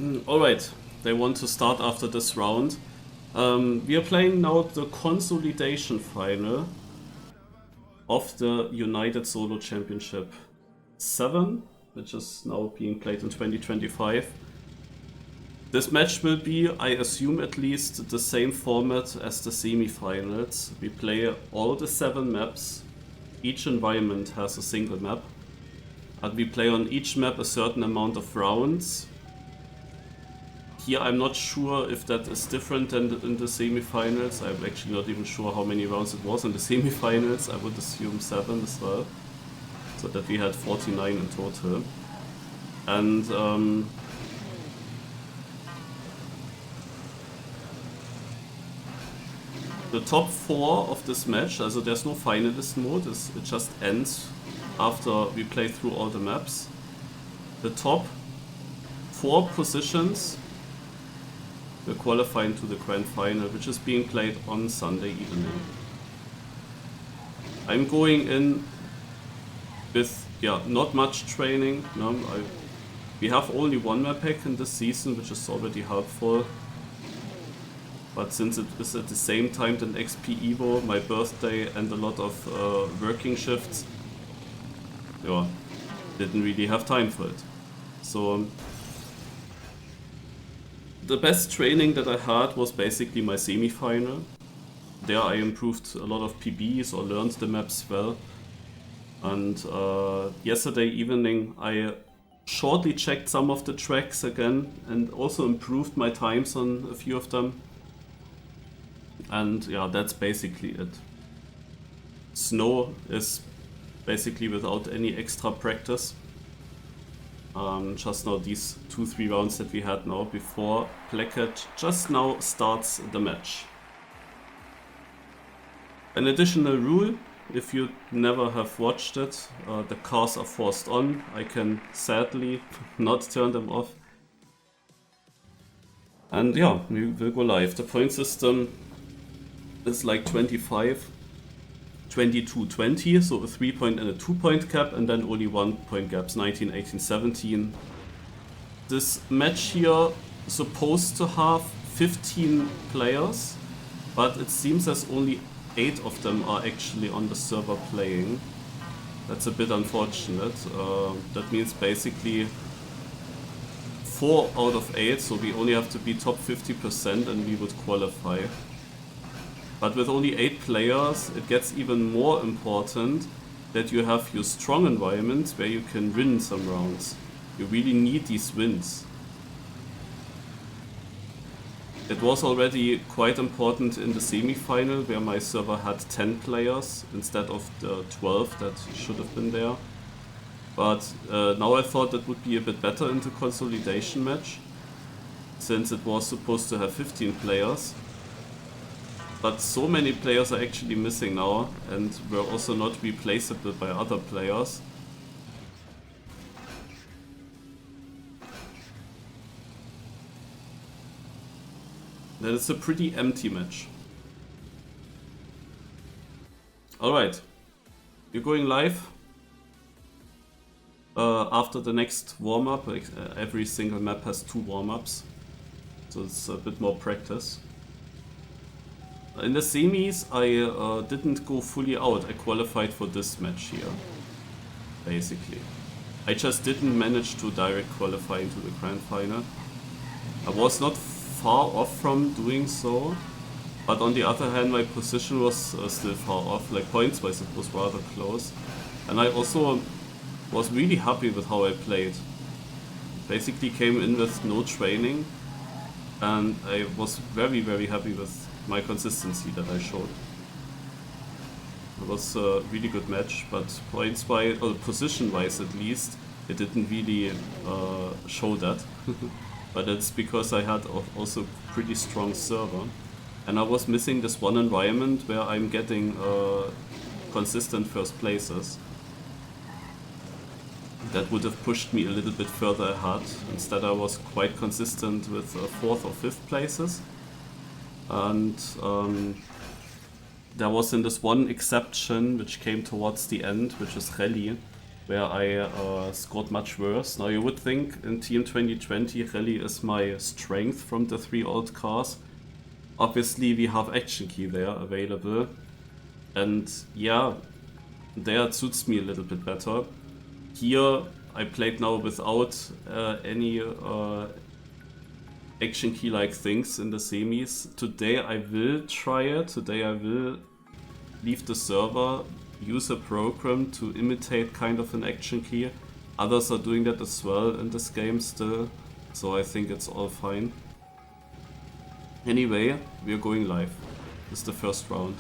Alright, they want to start after this round. We are playing now the Consolidation Final of the United Solo Championship 7, which is now being played in 2025. This match will be, I assume at least, the same format as the semi-finals. We play all the 7 maps. Each environment has a single map. And we play on each map a certain amount of rounds. Here I'm not sure if that is different than in the semi-finals. I'm actually not even sure how many rounds it was in the semi-finals. I would assume 7 as well. So that we had 49 in total. And the top 4 of this match, also there's no finalist mode, it just ends after we play through all the maps. The top 4 positions will qualify into the Grand Final, which is being played on Sunday evening. I'm going in with not much training. No, we have only 1 map pack in this season, which is already helpful. But since it is at the same time than XP Evo, my birthday, and a lot of working shifts, didn't really have time for it. So the best training that I had was basically my semi-final. There I improved a lot of PBs or learned the maps well. And yesterday evening I shortly checked some of the tracks again and also improved my times on a few of them. And yeah, that's basically it. Snow is basically without any extra practice. Just now these 2-3 rounds that we had now before Placket just now starts the match. An additional rule, if you never have watched it, the cars are forced on. I can sadly not turn them off. And yeah, we will go live. The point system is like 25, 22, 20, so a 3-point and a 2-point cap, and then only 1-point gaps, 19, 18, 17. This match here is supposed to have 15 players, but it seems as only 8 of them are actually on the server playing. That's a bit unfortunate. That means basically 4 out of 8, so we only have to be top 50% and we would qualify. But with only 8 players, it gets even more important that you have your strong environments where you can win some rounds. You really need these wins. It was already quite important in the semi-final where my server had 10 players instead of the 12 that should have been there. But now I thought that would be a bit better in the consolidation match, since it was supposed to have 15 players. But so many players are actually missing now and were also not replaceable by other players. That is a pretty empty match. Alright, we're going live. After the next warm-up, every single map has 2 warm-ups, so it's a bit more practice. In the semis, I didn't go fully out. I qualified for this match here, basically. I just didn't manage to direct qualify into the Grand Final. I was not far off from doing so, but on the other hand, my position was still far off. Like points-wise, it was rather close. And I also was really happy with how I played. Basically came in with no training, and I was very, very happy with my consistency that I showed. It was a really good match, but points-wise, or position-wise at least, it didn't really show that. But it's because I had also pretty strong server, and I was missing this one environment where I'm getting consistent first places. That would have pushed me a little bit further ahead. Instead I was quite consistent with 4th or 5th places. And there was in this one exception which came towards the end, which is Rally, where I scored much worse. Now you would think in Team 2020 rally is my strength from the 3 old cars. Obviously we have action key there available, and yeah, there it suits me a little bit better. Here I played now without any action key like things in the semis. Today I will try it. Today I will leave the server, use a program to imitate kind of an action key. Others are doing that as well in this game still, so I think it's all fine. Anyway, we are going live. This is the first round.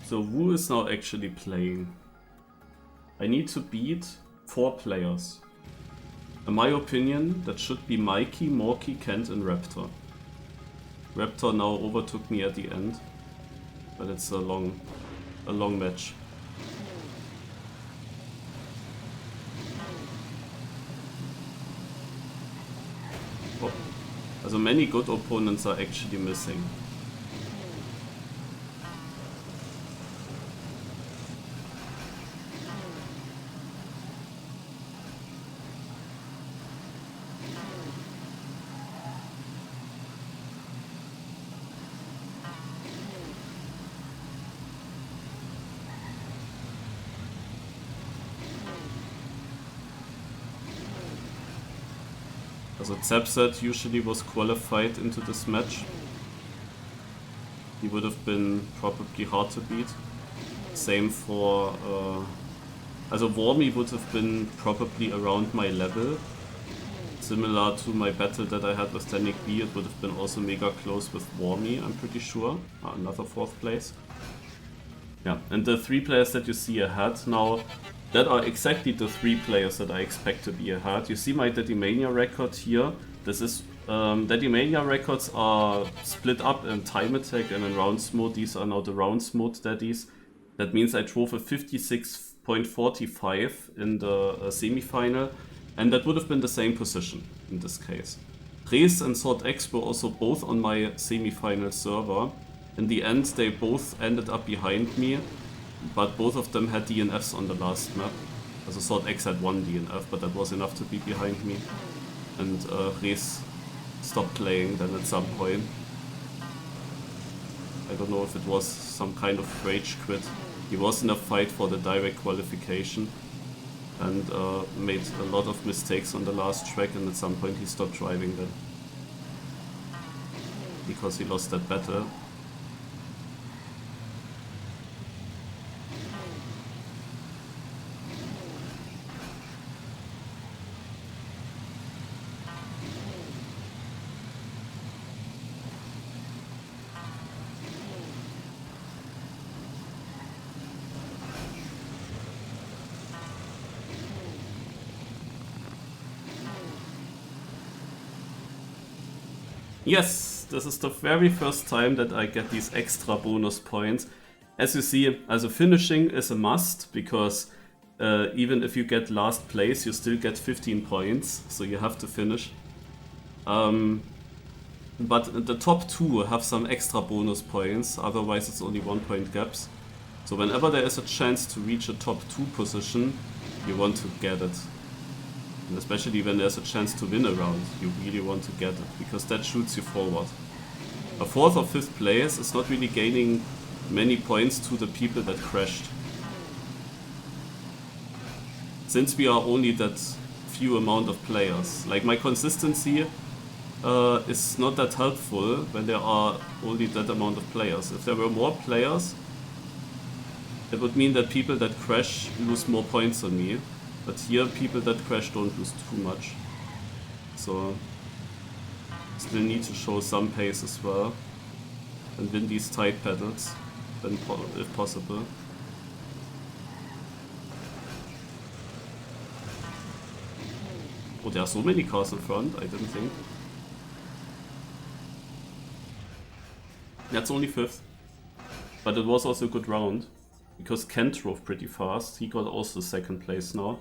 So who is now actually playing? I need to beat 4 players. In my opinion, that should be Mikey, Morky, Kent and Raptor. Raptor now overtook me at the end, but it's a long match. Oh. Also many good opponents are actually missing. Also Zepset usually was qualified into this match. He would have been probably hard to beat. Same for... also Wormy would have been probably around my level. Similar to my battle that I had with Danik B, it would have been also mega close with Wormy, I'm pretty sure. Another 4th place. Yeah, and the 3 players that you see ahead now, that are exactly the 3 players that I expect to be ahead. You see my Daddymania record here. This is Daddymania records are split up in time attack and in rounds mode. These are now the rounds mode daddies. That means I drove a 56.45 in the semi-final, and that would have been the same position in this case. Rees and Sword X were also both on my semi-final server. In the end, they both ended up behind me, but both of them had DNFs on the last map. Also Sword X had 1 DNF, but that was enough to be behind me. And Rees stopped playing then at some point. I don't know if it was some kind of rage quit. He was in a fight for the direct qualification and made a lot of mistakes on the last track, and at some point he stopped driving then. Because he lost that battle. Yes, this is the very first time that I get these extra bonus points. As you see, also finishing is a must, because even if you get last place, you still get 15 points, so you have to finish. But the top 2 have some extra bonus points, otherwise it's only 1 point gaps. So whenever there is a chance to reach a top 2 position, you want to get it. And especially when there's a chance to win a round, you really want to get it, because that shoots you forward. A 4th or 5th place is not really gaining many points to the people that crashed. since we are only that few amount of players. Like my consistency is not that helpful when there are only that amount of players. If there were more players, it would mean that people that crash lose more points on me. But here, people that crash don't lose too much. So, still need to show some pace as well. And win these tight battles, if possible. Oh, there are so many cars in front, I didn't think. That's only 5th. But it was also a good round. Because Ken drove pretty fast. He got also 2nd place now.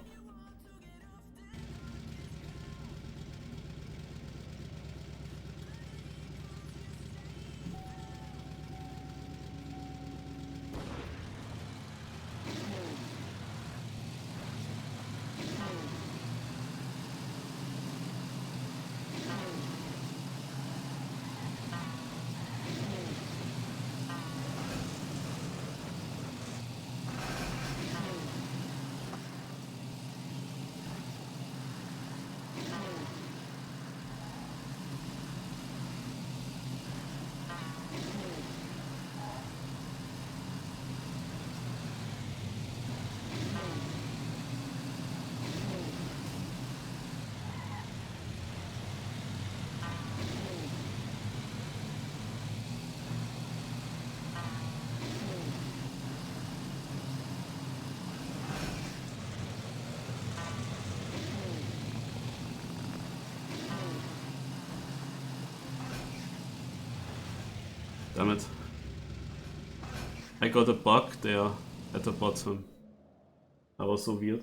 Damn it. I got a bug there at the bottom. That was so weird.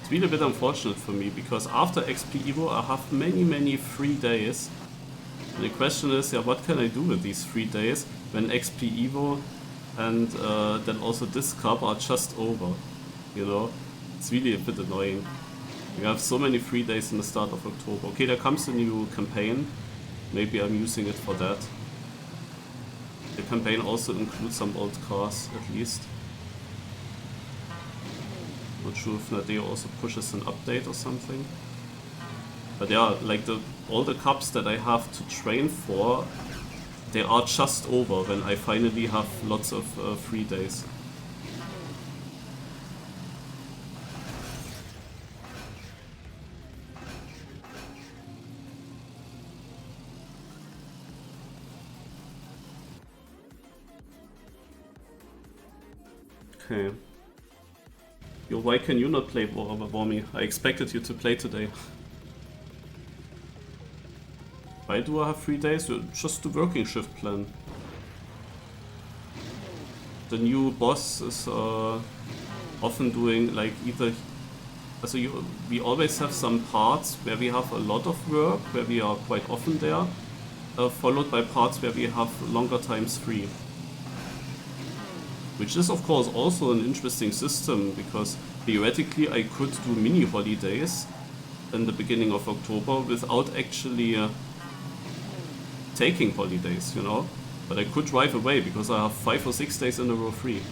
It's really a bit unfortunate for me because after XP Evo I have many free days. And the question is, yeah, what can I do with these 3 days when XP Evo and then also this cup are just over, you know? It's really a bit annoying. We have so many free days in the start of October. Okay, there comes a new campaign. Maybe I'm using it for that. The campaign also includes some old cars, at least. Not sure if Nadeo also pushes an update or something. But yeah, like all the cups that I have to train for, they are just over when I finally have lots of free days. Okay. Yo, why can you not play Wormy? I expected you to play today. Why do I have 3 days? Just the working shift plan. The new boss is often doing like either... Also we always have some parts where we have a lot of work, where we are quite often there, followed by parts where we have longer times free. Which is of course also an interesting system, because theoretically I could do mini holidays in the beginning of October without actually taking holidays, you know? But I could drive away because I have 5 or 6 days in a row free.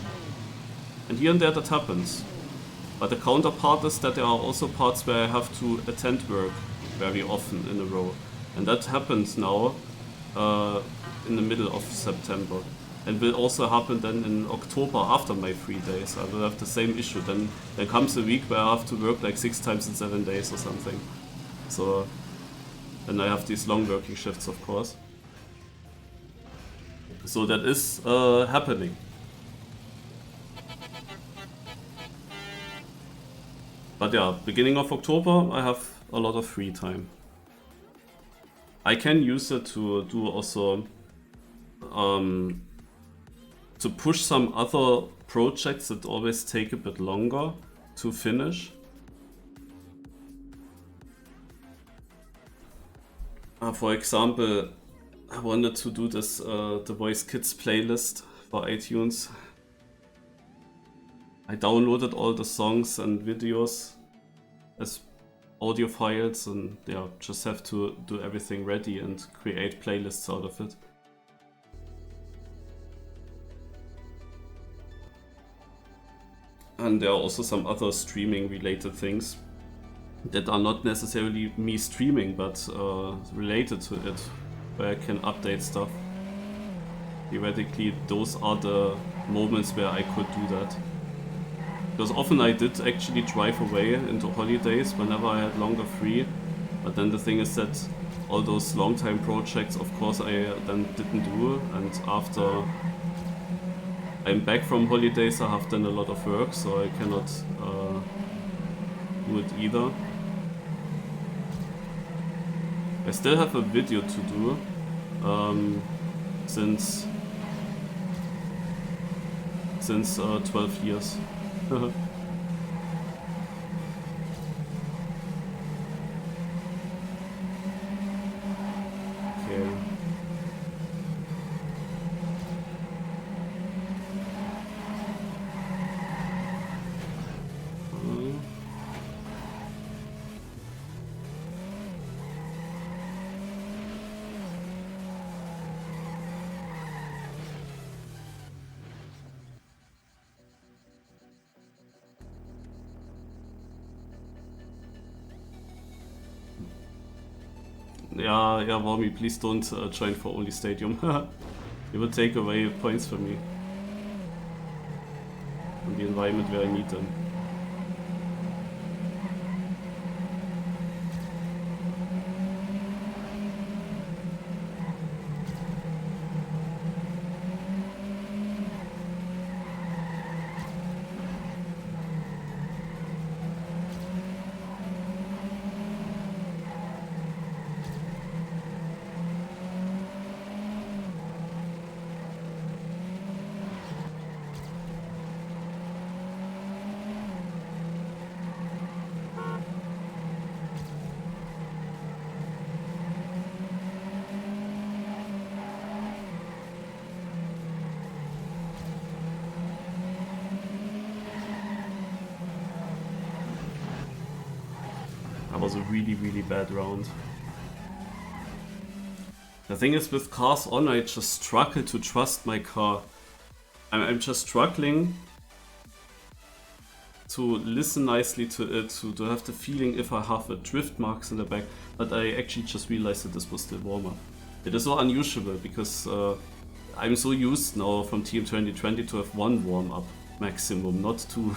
And here and there that happens. But the counterpart is that there are also parts where I have to attend work very often in a row. And that happens now in the middle of September. And will also happen then in October after my 3 days. I will have the same issue. Then comes a week where I have to work like 6 times in 7 days or something. So, and I have these long working shifts, of course. So that is happening. But yeah, beginning of October I have a lot of free time. I can use it to do also to push some other projects that always take a bit longer to finish. For example, I wanted to do this The Voice Kids playlist for iTunes. I downloaded all the songs and videos as audio files, and yeah, just have to do everything ready and create playlists out of it. And there are also some other streaming related things that are not necessarily me streaming, but related to it, where I can update stuff. Theoretically, those are the moments where I could do that. Because often I did actually drive away into holidays whenever I had longer free, but then the thing is that all those long time projects, of course, I then didn't do, and after I'm back from holidays I have done a lot of work, so I cannot do it either. I still have a video to do, since 12 years. Okay. Yeah, Wormy, please don't join for Only Stadium. It will take away points from me. From the environment where I need them. Was a really bad round. The thing is, with cars on, I just struggle to trust my car. I'm just struggling to listen nicely to it, to have the feeling if I have a drift marks in the back, but I actually just realized that this was still warm-up. It is so unusual because I'm so used now from Team 2020 to have one warm-up maximum, not two.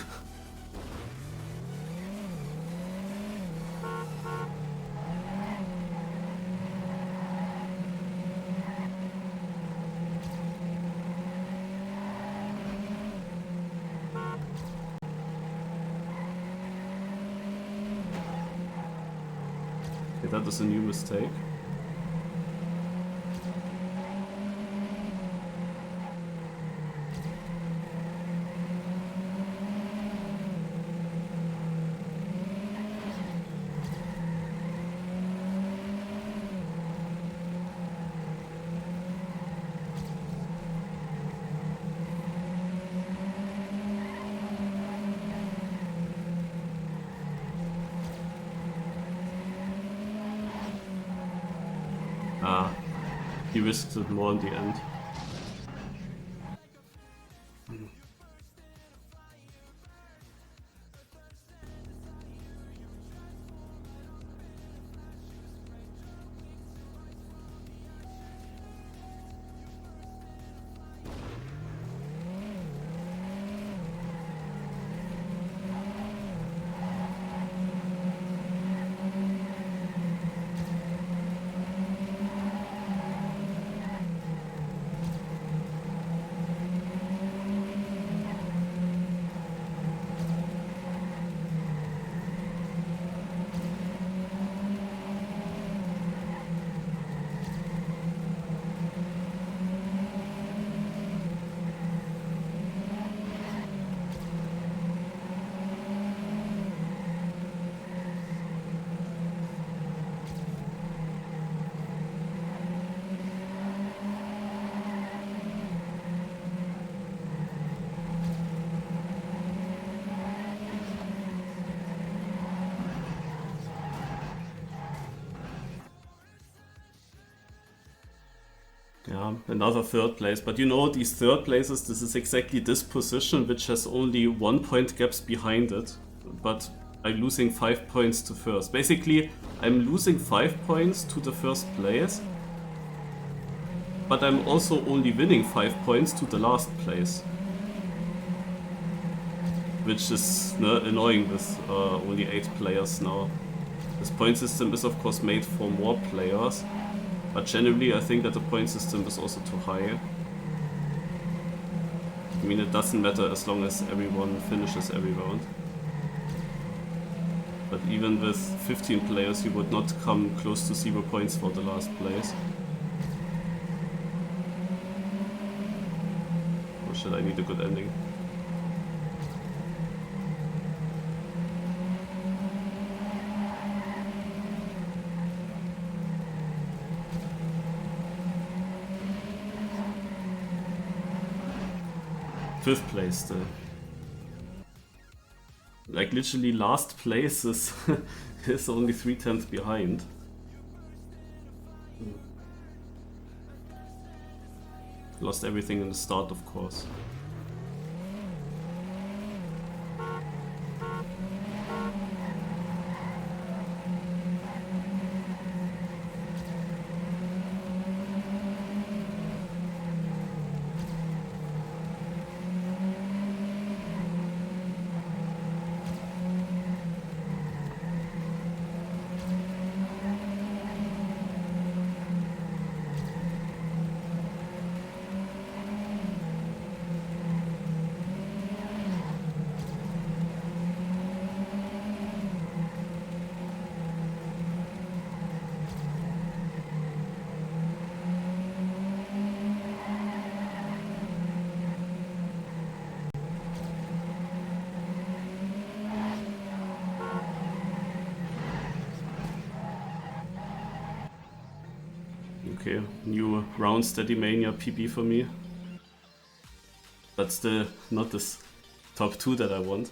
That is a new mistake. He risked it more in the end. another third place. But you know, these third places, this is exactly this position which has only 1 point gaps behind it. But I'm losing 5 points to first. Basically, I'm losing 5 points to the first place. But I'm also only winning 5 points to the last place. Which is annoying with only 8 players now. This point system is of course made for more players. But generally I think that the point system is also too high. I mean, it doesn't matter as long as everyone finishes every round. But even with 15 players you would not come close to 0 points for the last place. Or should I need a good ending? Fifth place still. Like literally last place is, is only 3/10 behind. Lost everything in the start, of course. Okay, new round steady mania PB for me. But still not this top 2 that I want.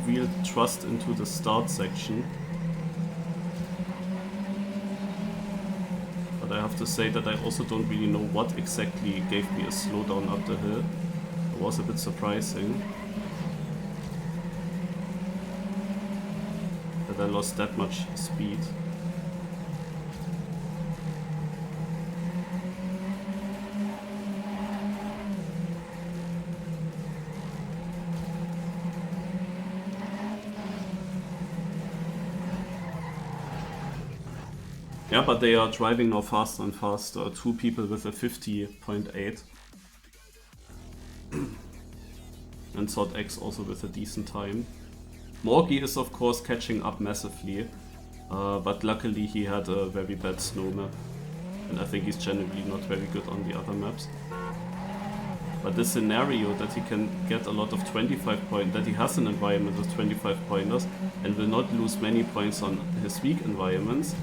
Real trust into the start section. But I have to say that I also don't really know what exactly gave me a slowdown up the hill. It was a bit surprising that I lost that much speed. Yeah, but they are driving now faster and faster. 2 people with a 50.8. And Sort X also with a decent time. Morgie is of course catching up massively. But luckily he had a very bad snow map. And I think he's generally not very good on the other maps. But this scenario that he can get a lot of 25 points, that he has an environment with 25 pointers and will not lose many points on his weak environments,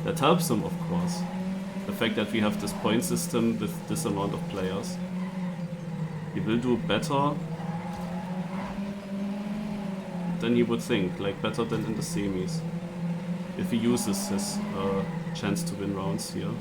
that helps him, of course. The fact that we have this point system with this amount of players. He will do better than he would think, like better than in the semis. If he uses his chance to win rounds here.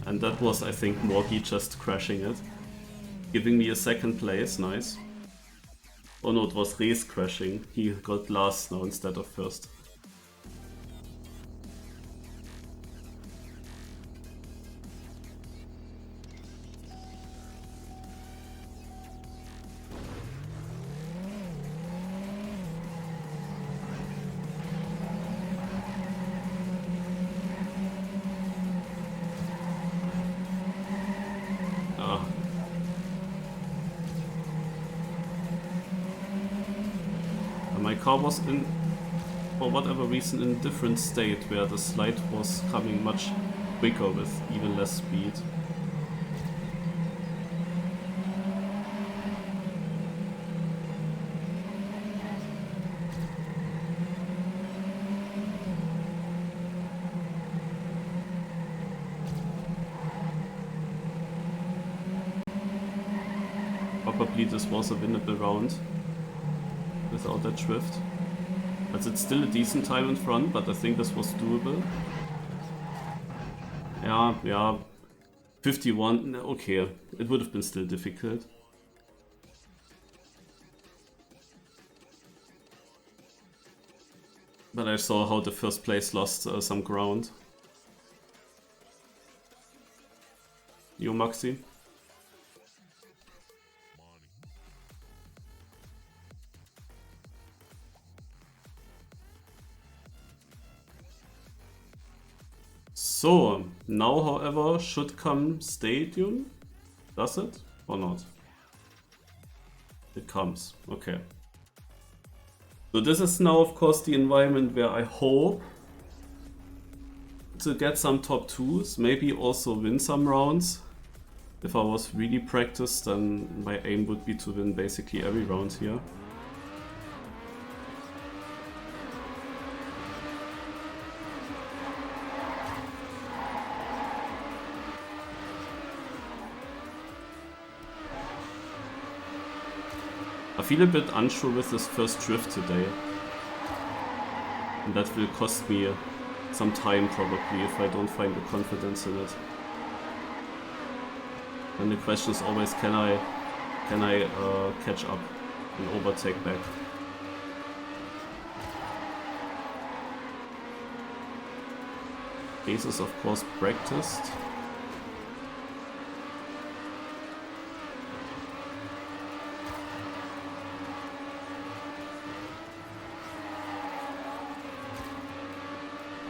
And that was, I think, Morgie just crashing it. Giving me a second place, nice. Oh no, it was Rees crashing. He got last now instead of first. car was in, for whatever reason, in a different state where the slide was coming much quicker with even less speed. Probably this was a winnable round without that drift. But it's still a decent time in front, but I think this was doable. Yeah, 51, okay, it would have been still difficult. But I saw how the first place lost some ground. You, Maxi? So, now however should come Stadium. Does it? Or not? It comes, okay. So this is now of course the environment where I hope to get some top 2s, maybe also win some rounds. If I was really practiced, then my aim would be to win basically every round here. I feel a bit unsure with this first drift today. And that will cost me some time probably if I don't find the confidence in it. And the question is always, can I catch up and overtake back? Base is of course practiced.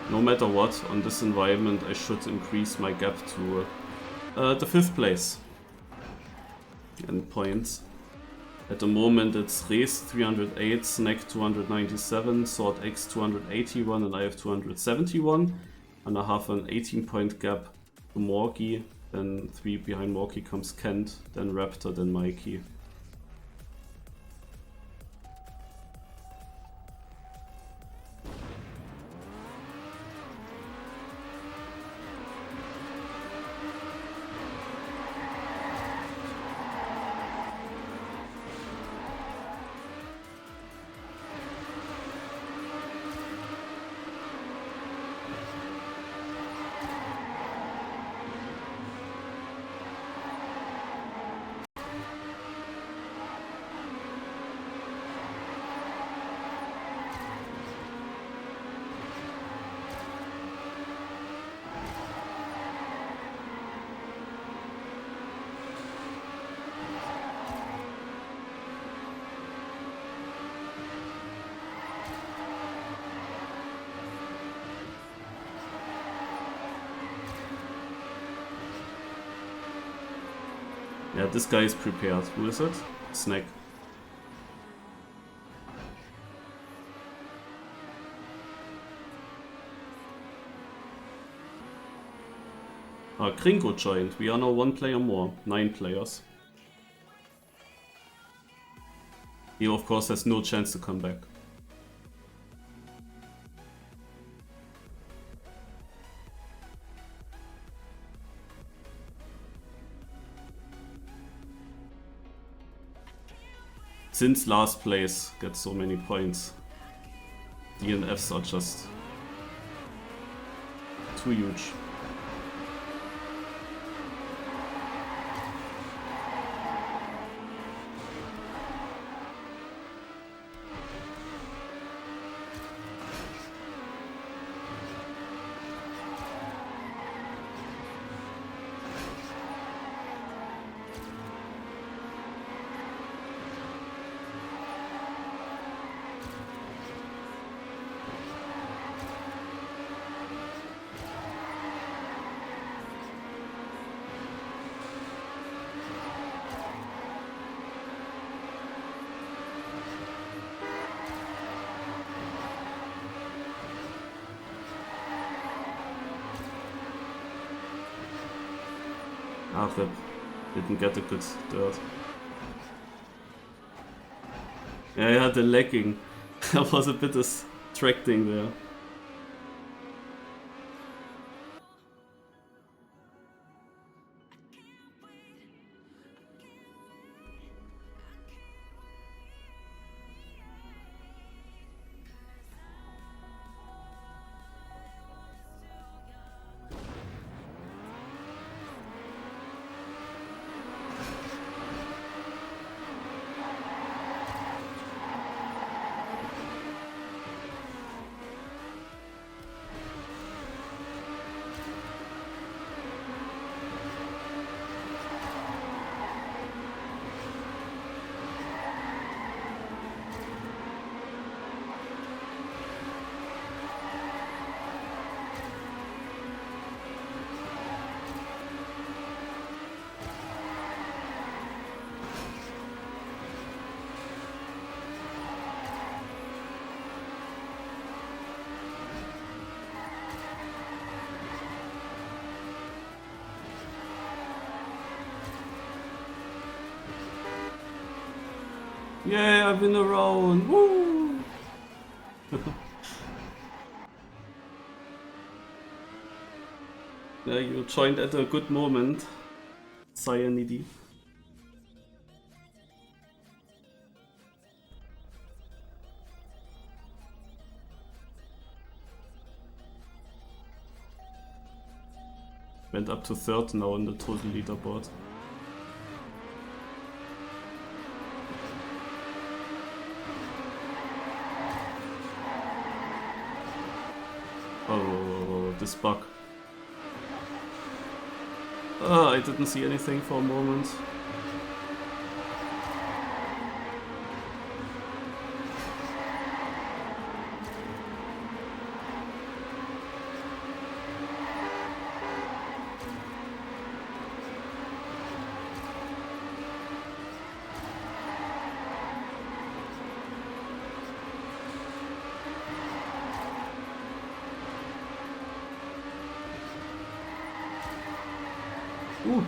No matter what, on this environment I should increase my gap to the 5th place in points. At the moment it's Race 308, Snack 297, Sword X 281 and I have 271. And I have an 18-point gap to Morgy, then 3 behind Morgy comes Kent, then Raptor, then Mikey. Yeah, this guy is prepared. Who is it? Snack. Kringo joined. We are now 1 player more. 9 players. He of course has no chance to come back. Since last place gets so many points, DNFs are just too huge. Ah, rip. Didn't get a good dirt. Yeah, I had the lagging. I was a bit distracting there. Yeah, I've been around. Woo! Yeah, you joined at a good moment, Cyanide. Went up to third now on the total leaderboard. Oh, this bug. Oh, I didn't see anything for a moment. Ooh.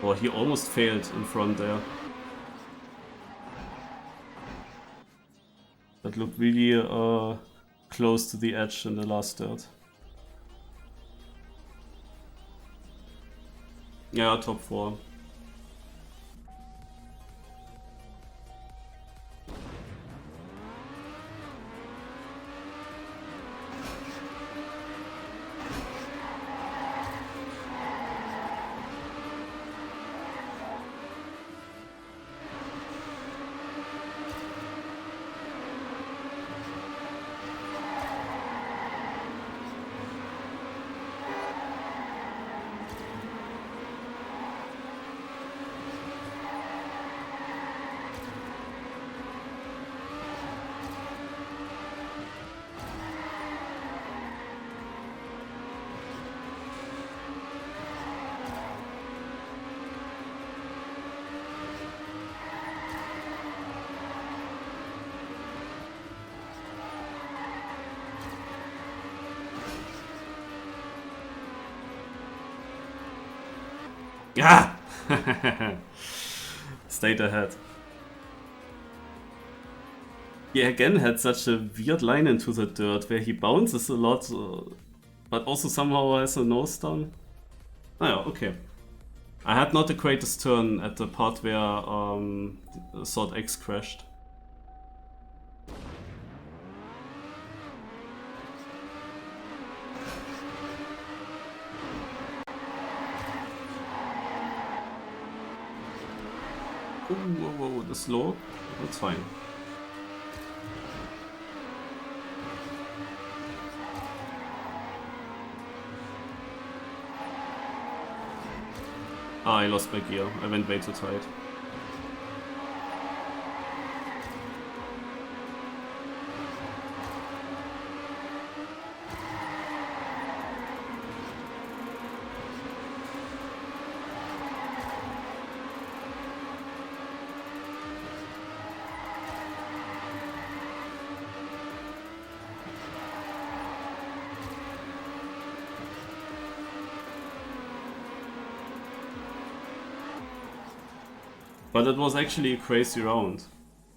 Oh, he almost failed in front there. That looked really close to the edge in the last dirt. Yeah, top 4. Yeah! Stayed ahead. He again had such a weird line into the dirt where he bounces a lot, but also somehow has a nose down. Oh yeah, okay. I had not the greatest turn at the part where Sword X crashed. Ooh, whoa, the slow. That's fine. Ah, I lost my gear. I went way too tight. But it was actually a crazy round.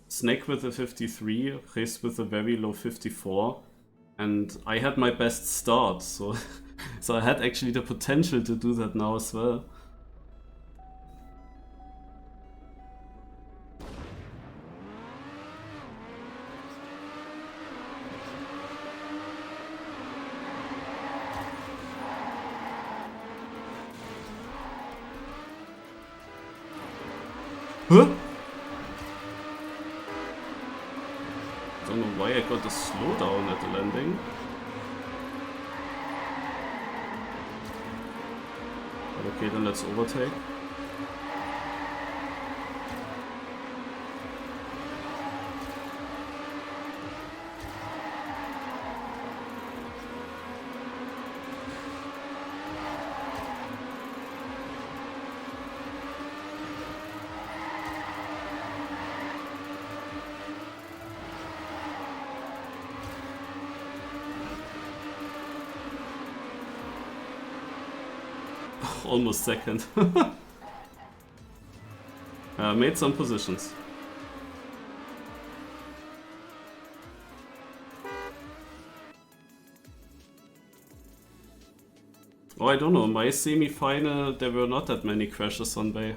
Snake with a 53, Rez with a very low 54, and I had my best start, so so I had actually the potential to do that now as well. Huh? Don't know why I got a slowdown at the landing. But okay, then let's overtake. Almost second. Made some positions. Oh, I don't know, my semi-final there were not that many crashes on Bay.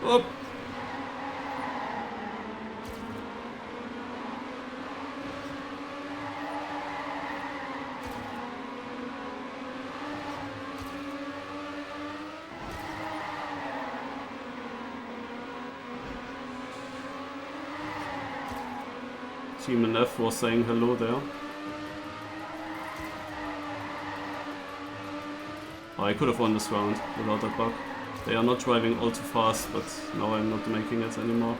Oh. Team NF was saying hello there. Oh, I could have won this round without that bug. They are not driving all too fast, but now I'm not making it anymore.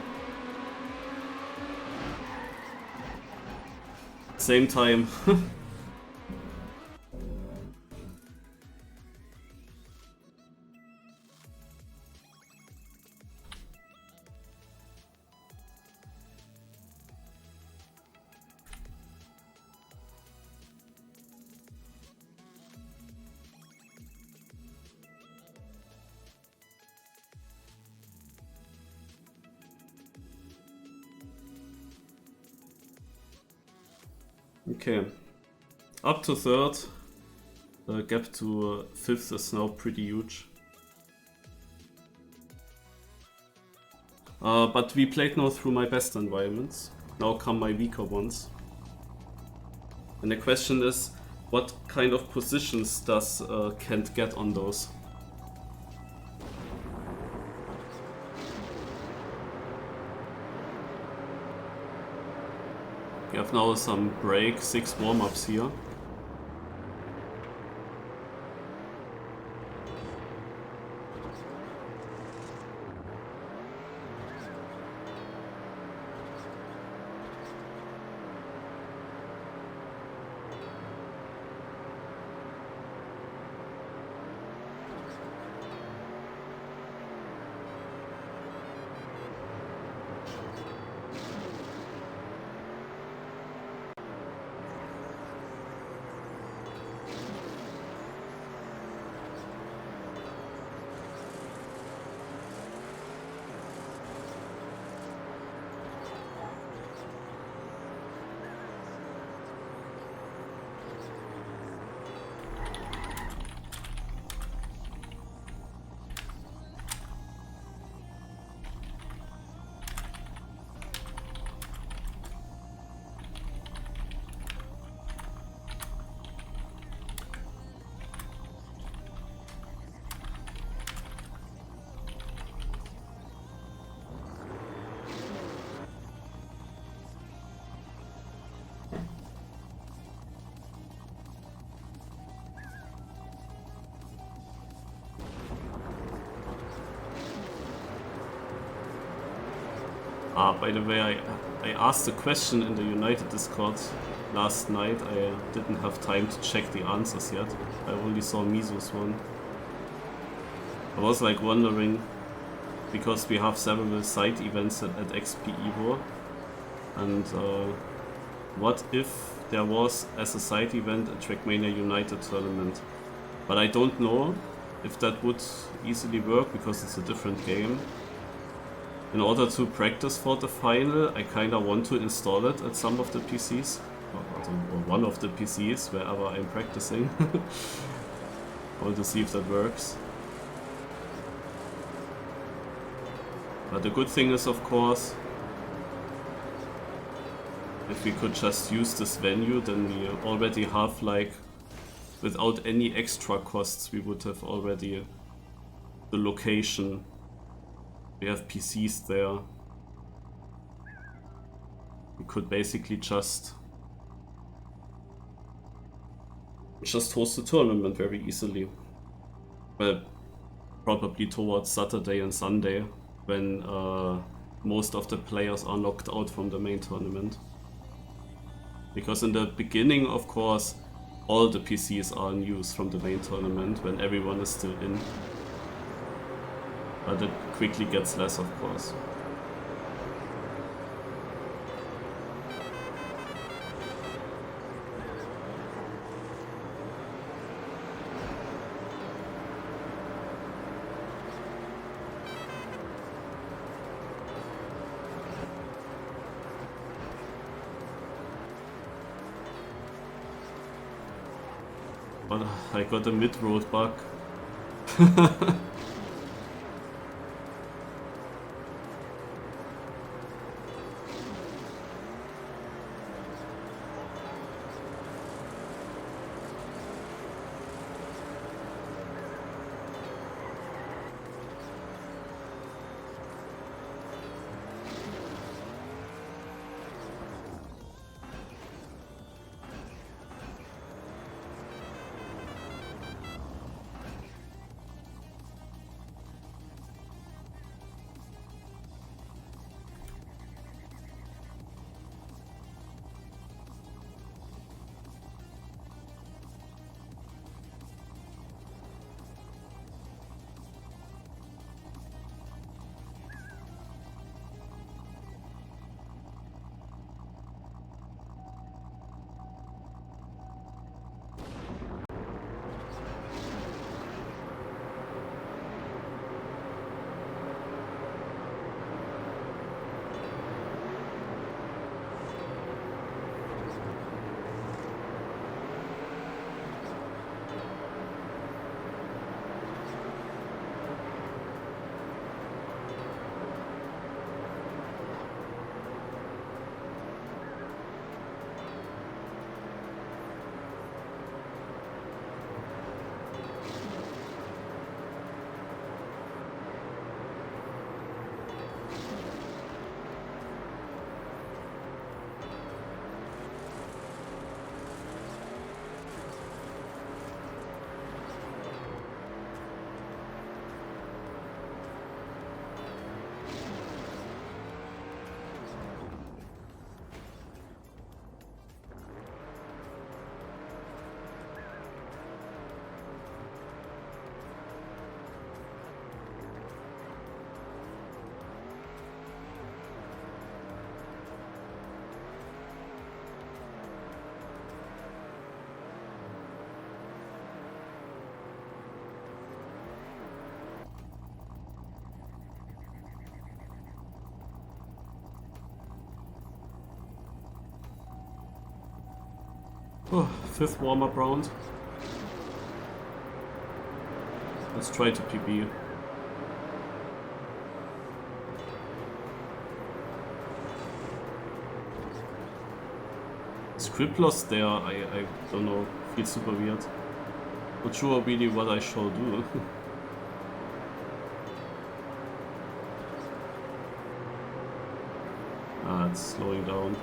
Same time. Okay, up to third, the gap to fifth is now pretty huge. But we played now through my best environments, now come my weaker ones. And the question is, what kind of positions does Kent get on those? We have now some break, 6 warm-ups here. By the way, I asked a question in the United Discord last night. I didn't have time to check the answers yet. I only saw Misu's one. I was like wondering, because we have several side events at XP Evo, and what if there was, as a side event, a Trackmania United tournament? But I don't know if that would easily work, because it's a different game. In order to practice for the final, I kinda want to install it at some of the PCs, or one of the PCs, wherever I'm practicing. I want to see if that works. But the good thing is, of course, if we could just use this venue, then we already have, like, without any extra costs, we would have already the location. We have PCs there. We could basically just host the tournament very easily. Well, probably towards Saturday and Sunday, when most of the players are knocked out from the main tournament. Because in the beginning, of course, all the PCs are in use from the main tournament when everyone is still in. But it quickly gets less, of course. But I got a mid-road bug. Oh, 5th warm-up round. Let's try to PB. Script loss there, I don't know, feels super weird. Not sure really what I shall do. It's slowing down.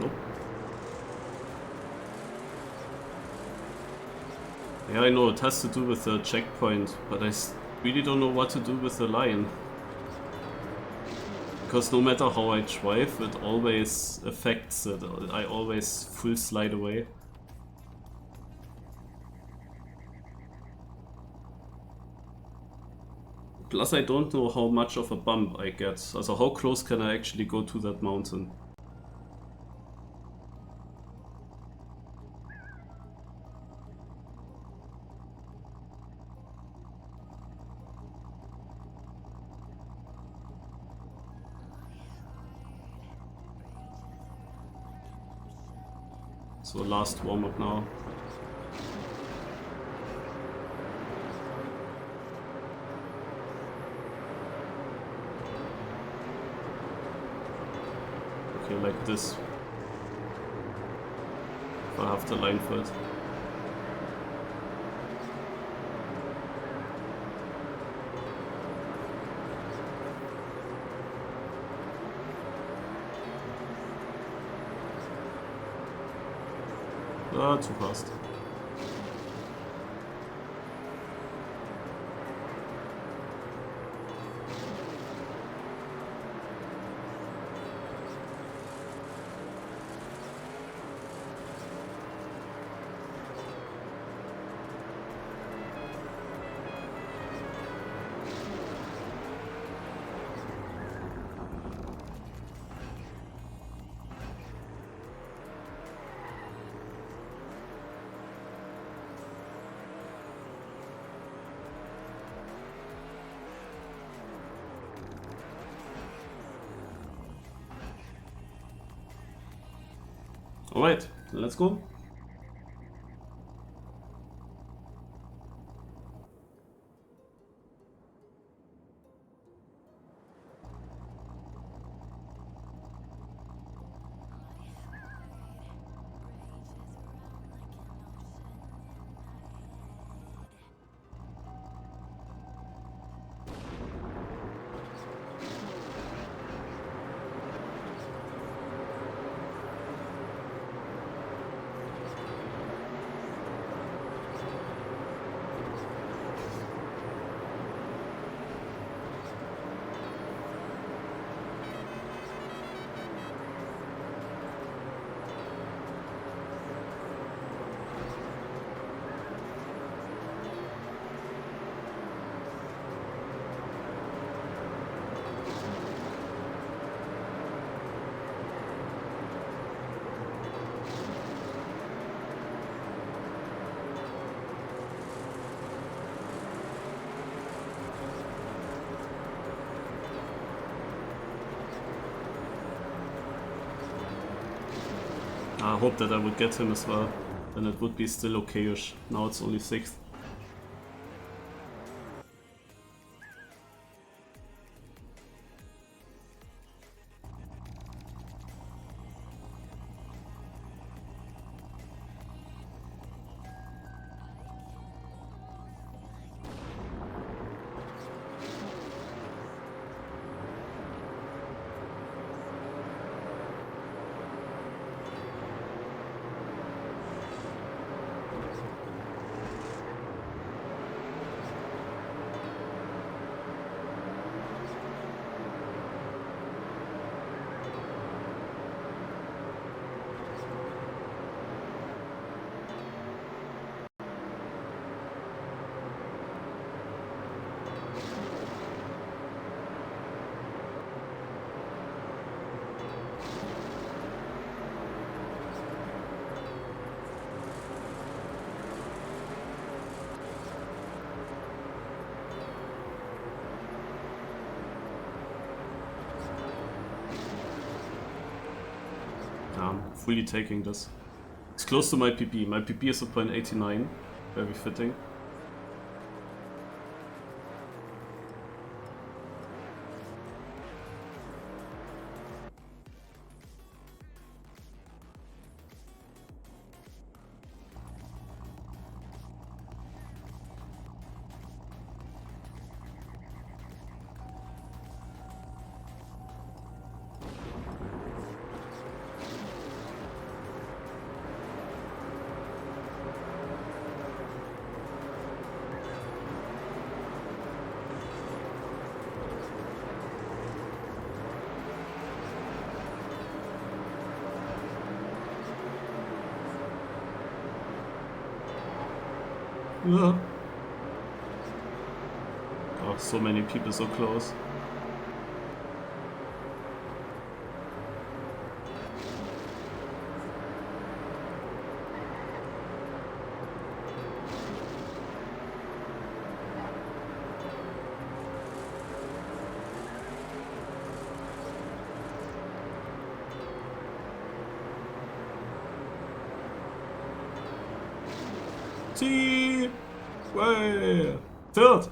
Nope. Yeah, I know, it has to do with the checkpoint, but I really don't know what to do with the line. Because no matter how I drive, it always affects it. I always full slide away. Plus I don't know how much of a bump I get. Also how close can I actually go to that mountain? So last warm-up now. Okay, like this. If I have the line for it. Ah, too fast. Alright, let's go. I hope that I would get him as well, then it would be still okay-ish. Now it's only 6th. I'm fully taking this. It's close to my PP. My PP is a 0.89. Very fitting. Oh, so many people so close. See, way third.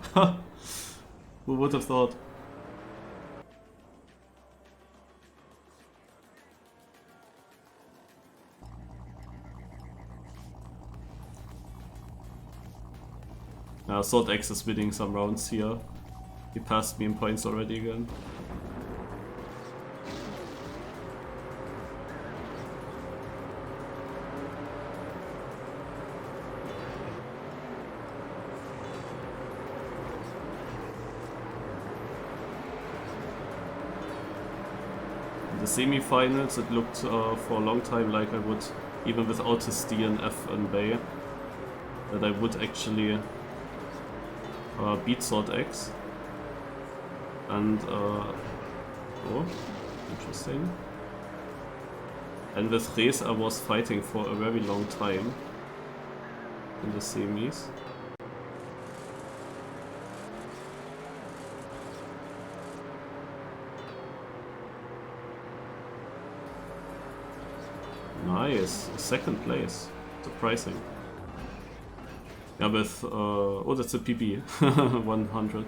Who would have thought? Sword X is winning some rounds here. He passed me in points already again. In the semi-finals it looked for a long time like I would, even without his D and F and Bay, that I would actually beat Sword X. And oh, interesting. And with Res I was fighting for a very long time in the semis. Nice, second place, surprising. Yeah, with oh, that's a PB, 100.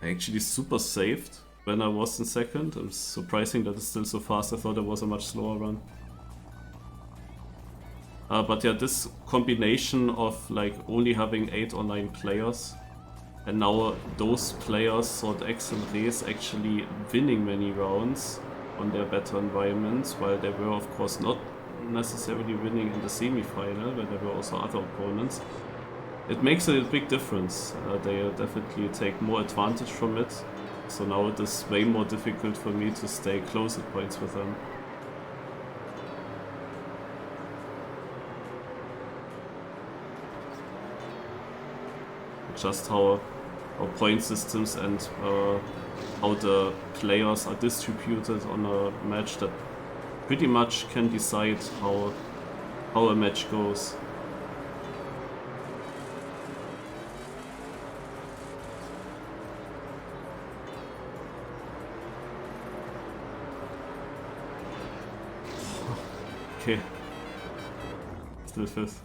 I actually super saved when I was in second. It's surprising that it's still so fast. I thought it was a much slower run. But yeah, this combination of like only having 8 or 9 players, and now those players, Sword X and Res, actually winning many rounds on their better environments, while they were of course not necessarily winning in the semi-final, where there were also other opponents. It makes a big difference. They definitely take more advantage from it, so now it is way more difficult for me to stay close at points with them. Just how point systems and how the players are distributed on a match that pretty much can decide how a match goes. Okay, still fifth.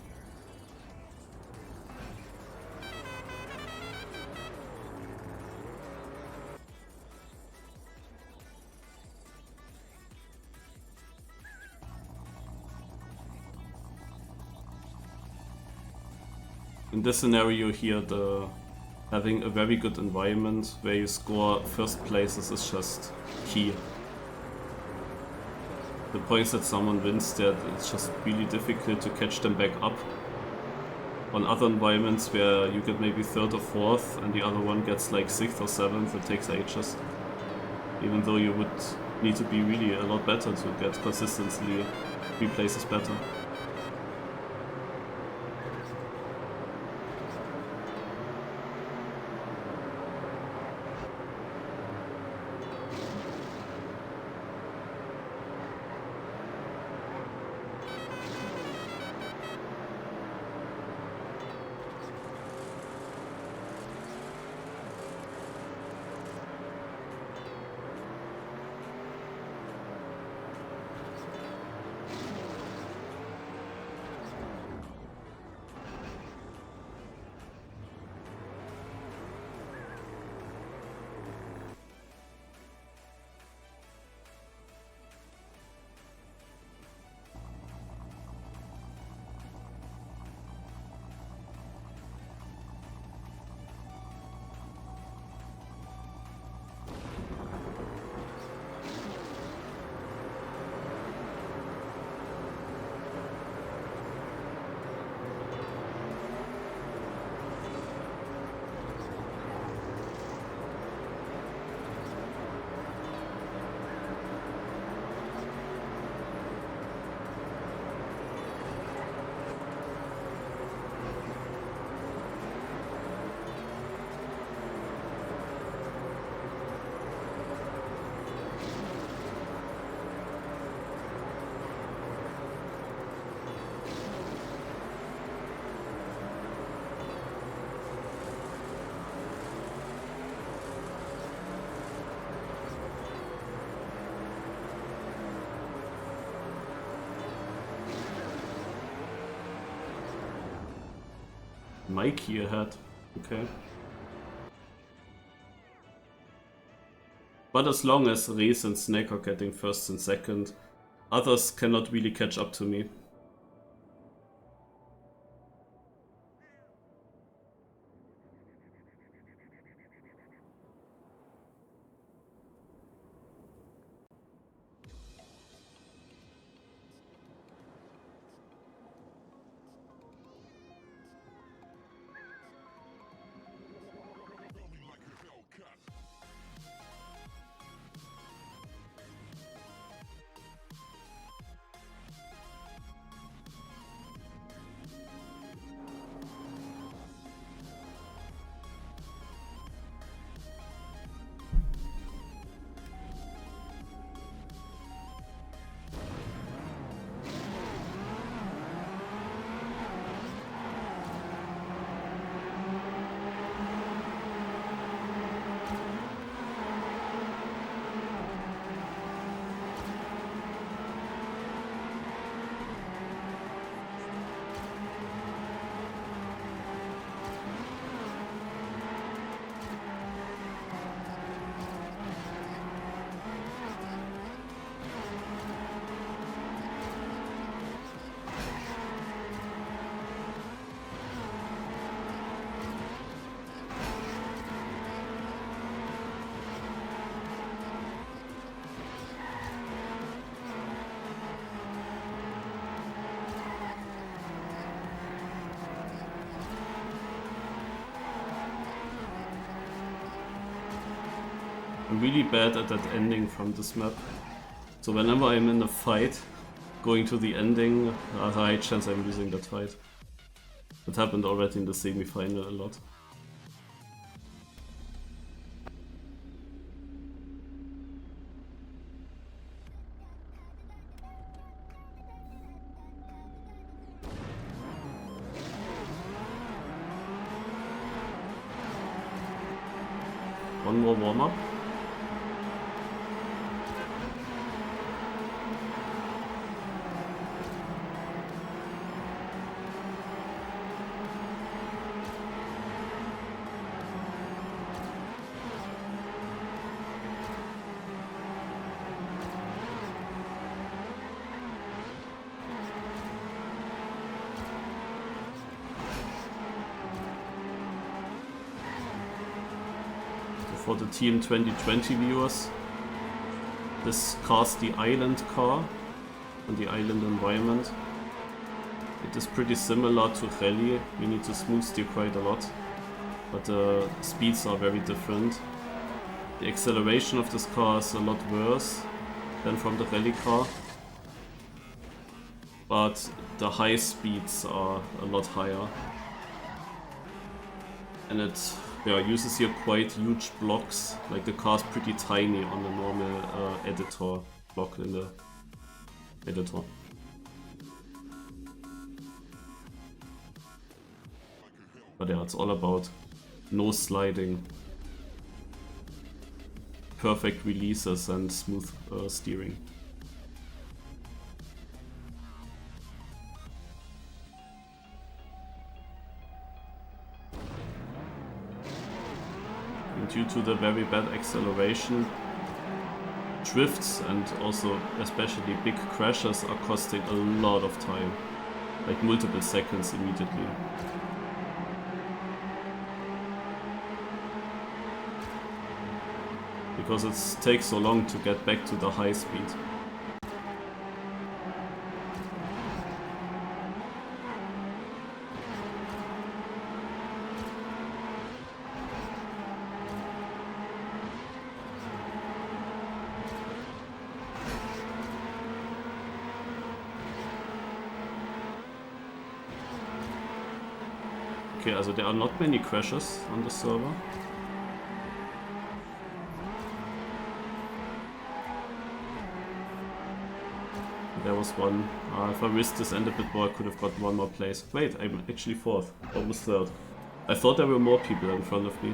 In this scenario here, having a very good environment where you score first places is just key. The points that someone wins there, it's just really difficult to catch them back up. On other environments where you get maybe 3rd or 4th and the other one gets like 6th or 7th, it takes ages. Even though you would need to be really a lot better to get consistently 3 places better. Mikey ahead. Okay. But as long as Reis and Snake are getting first and second, others cannot really catch up to me. I'm really bad at that ending from this map. So whenever I'm in a fight, going to the ending, a high chance I'm losing that fight. That happened already in the semi-final a lot. One more warm-up. For the Team 2020 viewers, this car's the island car and the island environment. It is pretty similar to Rally. You need to smooth steer quite a lot, but the speeds are very different. The acceleration of this car is a lot worse than from the Rally car, but the high speeds are a lot higher. And it uses here quite huge blocks, like the car's pretty tiny on the normal editor block in the editor. But yeah, it's all about no sliding, perfect releases and smooth steering. Due to the very bad acceleration, drifts and also especially big crashes are costing a lot of time, like multiple seconds immediately. Because it takes so long to get back to the high speed. Okay, also there are not many crashes on the server. There was one. If I risked this end a bit more, I could have got one more place. Wait, I'm actually fourth, almost third. I thought there were more people in front of me.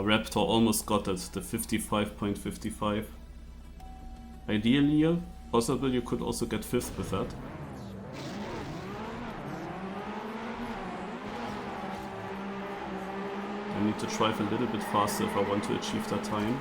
Raptor almost got it, the 55.55. Ideally, possible you could also get 5th with that. I need to drive a little bit faster if I want to achieve that time.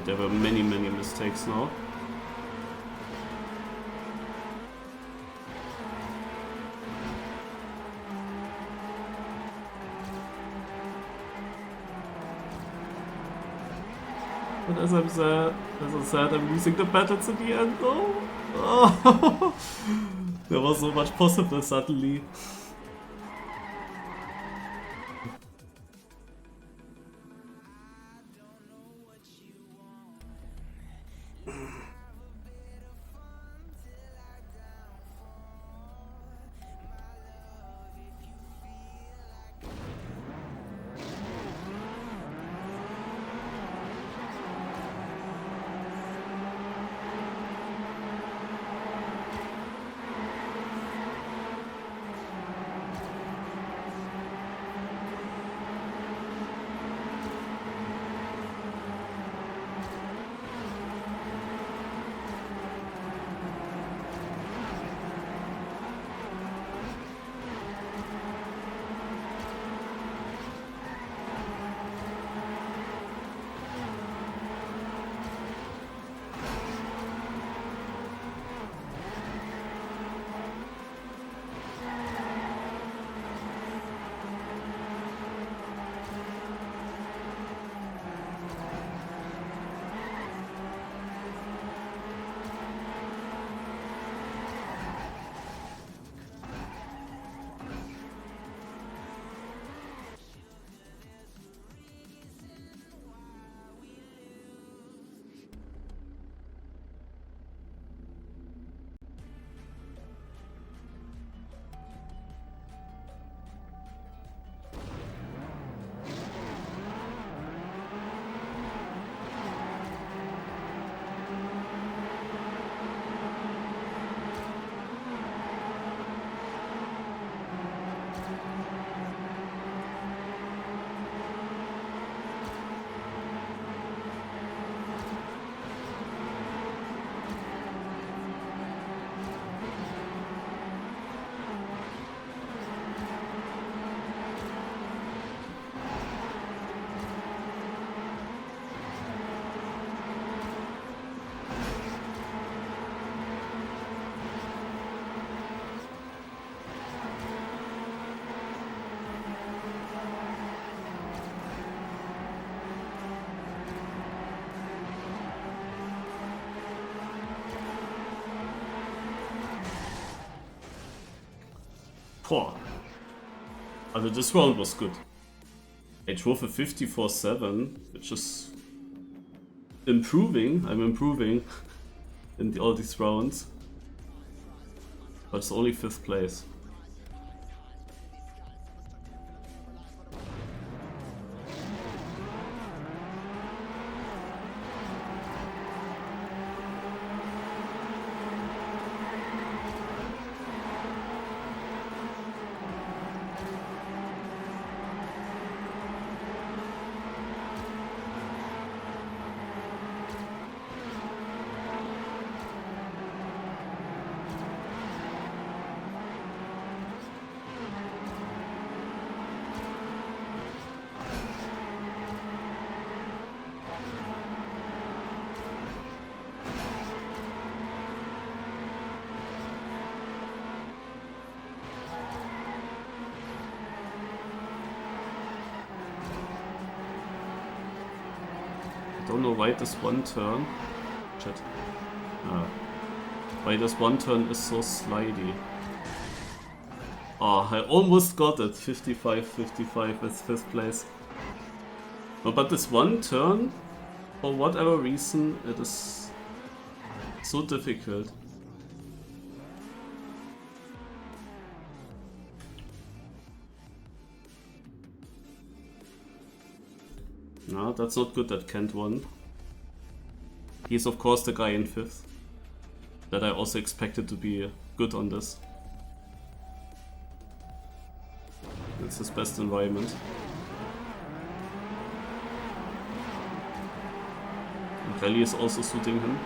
There were many mistakes now. But as I said, I'm losing the battles in the end though. Oh. There was so much possible suddenly. Boah. Also this round was good. I drove a 54-7, which is improving. I'm improving in all these rounds. But it's only 5th place. I don't know why this one turn. Shit. Why this one turn is so slidey. Oh, I almost got it. 55-55 with 5th place. No, but this one turn, for whatever reason, it is So difficult. No, that's not good that Kent won. He's of course the guy in 5th. That I also expected to be good on this. It's his best environment. And Rally is also suiting him.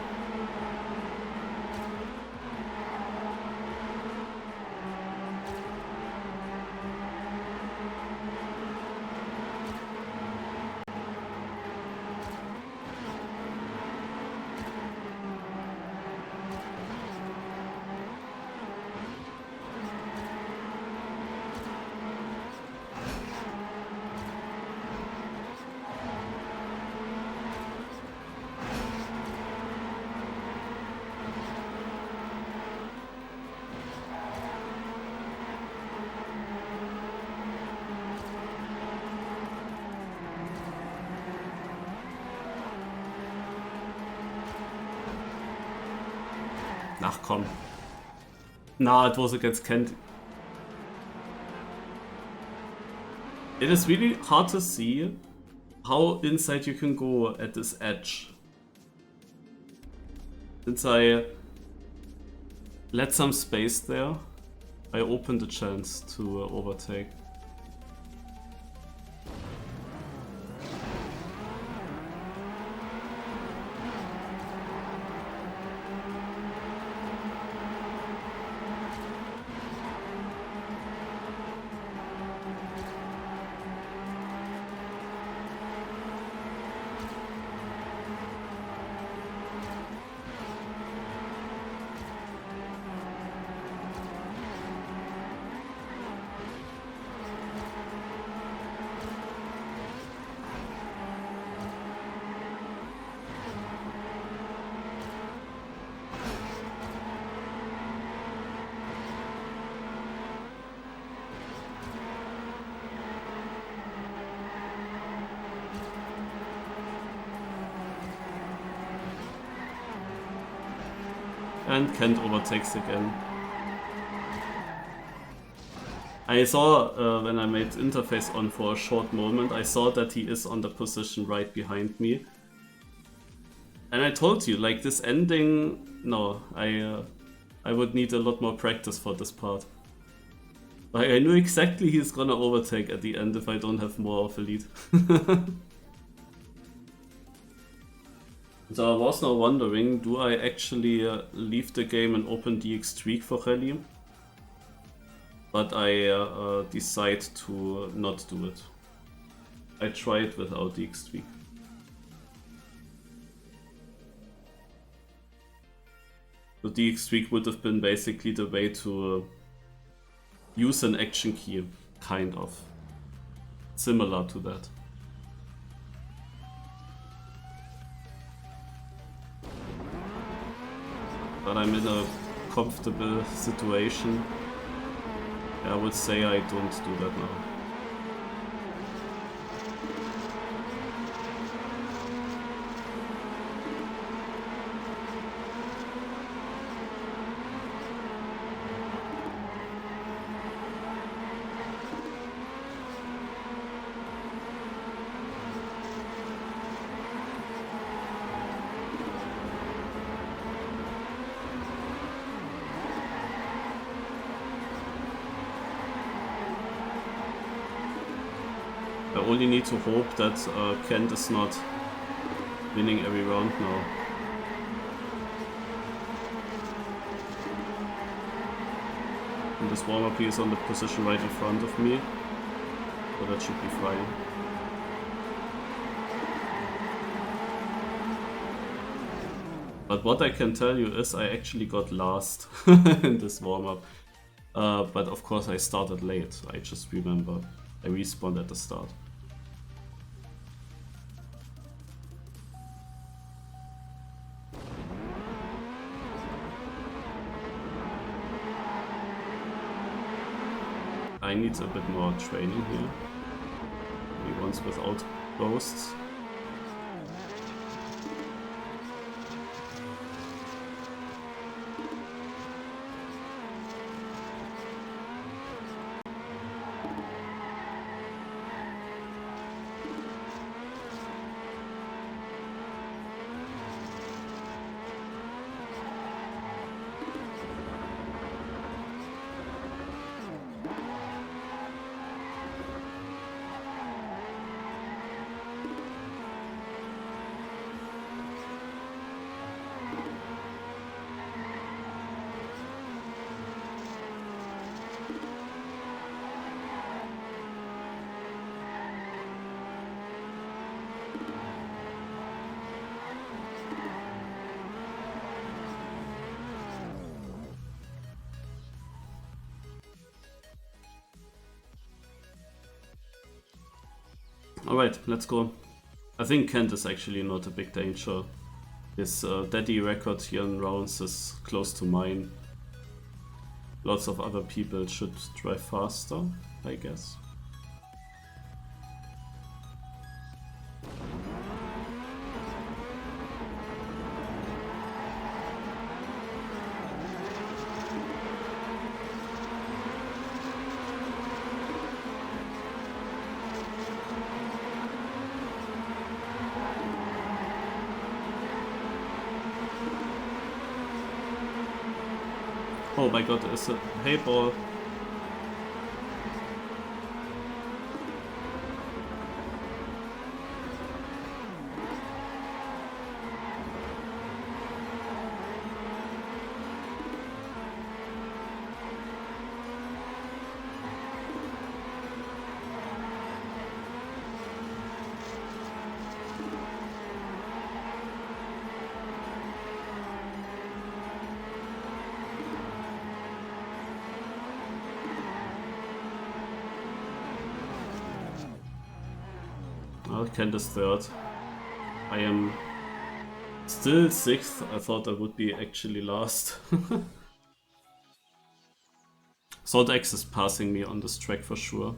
Ach komm. Nah, it was against Kent. It is really hard to see how inside you can go at this edge. Since I let some space there, I opened a chance to overtake. And Kent overtakes again. I saw, when I made interface on for a short moment, I saw that he is on the position right behind me. And I told you, like, this ending, no, I would need a lot more practice for this part. Like, I knew exactly he's gonna overtake at the end if I don't have more of a lead. So I was now wondering, do I actually leave the game and open DX streak for Rally? But I decide to not do it. I tried without DX streak. The DX streak would have been basically the way to use an action key, kind of. Similar to that. But I'm in a comfortable situation. I would say I don't do that now. I only need to hope that Kent is not winning every round now. And this warm-up is on the position right in front of me, so that should be fine. But what I can tell you is I actually got last in this warm-up. But of course I started late, I just remember. I respawned at the start. I need a bit more training here. Maybe once without ghosts. Alright, let's go. I think Kent is actually not a big danger. His daddy record here in rounds is close to mine. Lots of other people should drive faster, I guess. Oh my god, it's a hay ball. Kent is third. I am still sixth. I thought I would be actually last. Salt X is passing me on this track for sure.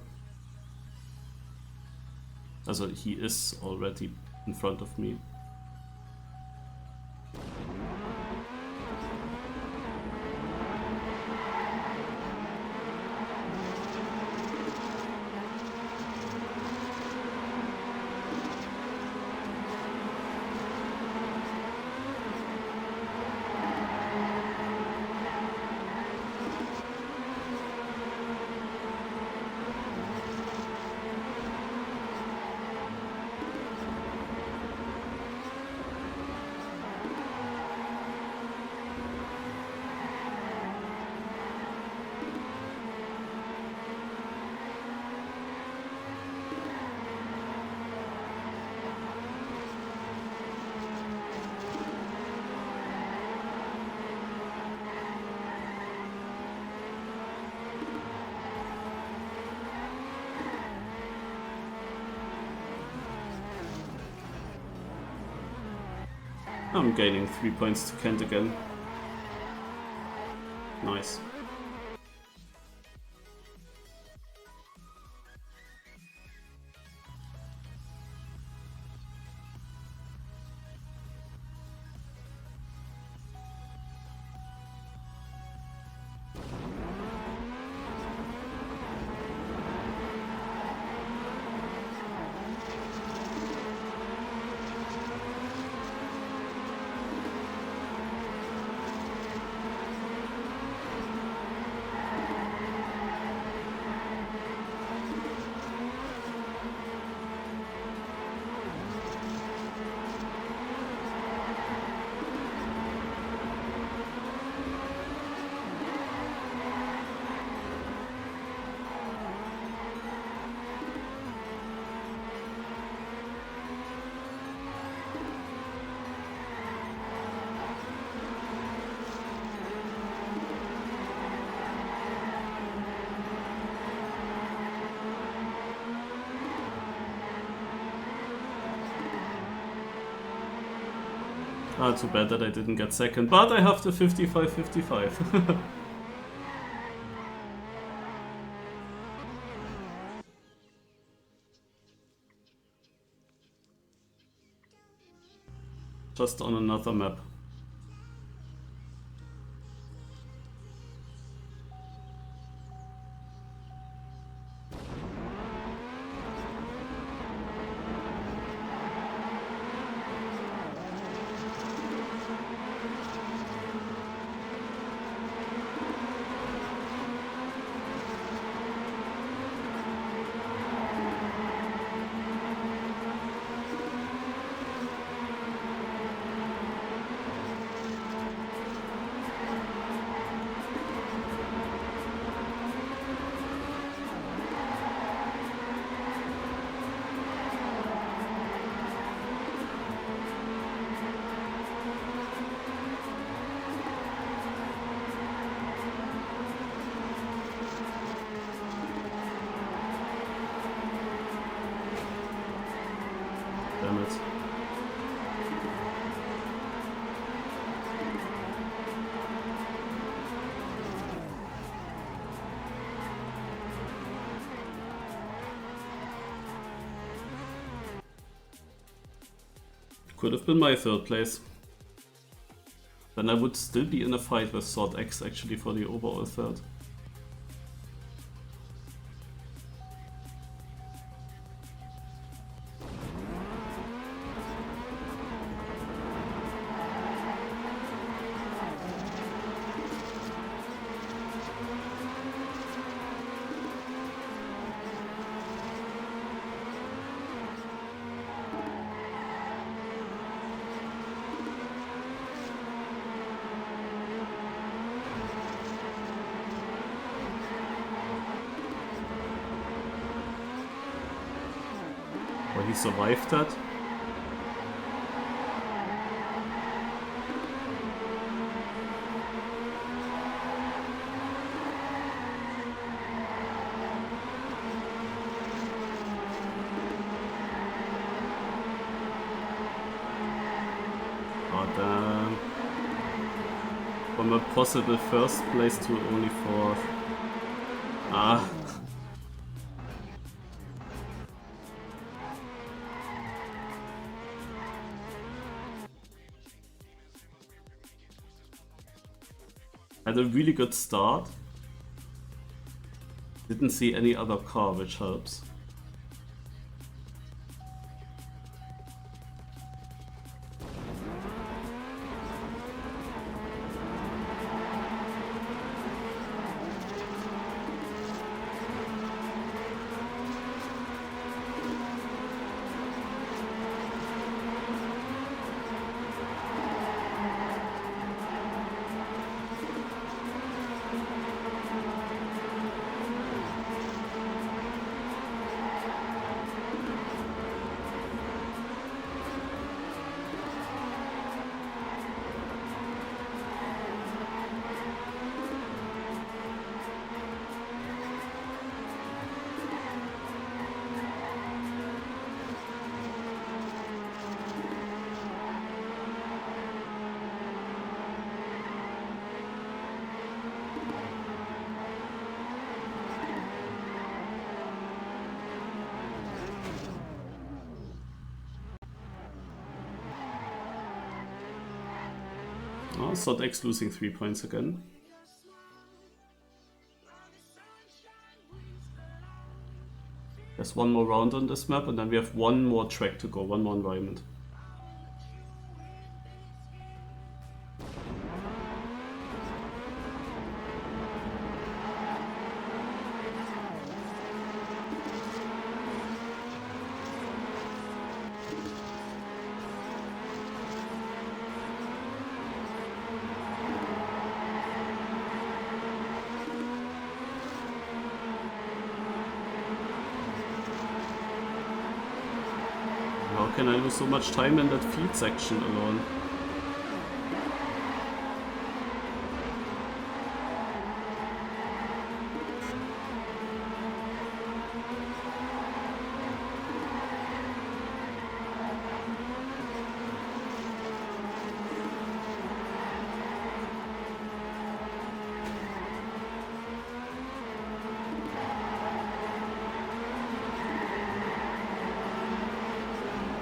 Also, he is already in front of me. I'm gaining 3 points to Kent again. Nice. Ah, too bad that I didn't get second, but I have the 55-55. Just on another map. Could have been my 3rd place. Then I would still be in a fight with Sword X actually for the overall 3rd. He survived that. Oh damn. From a possible 1st place to only 4th. Ah. Had a really good start. Didn't see any other car, which helps. Oh, Sword X losing 3 points again. There's one more round on this map and then we have one more track to go, one more environment. How can I lose so much time in that field section alone?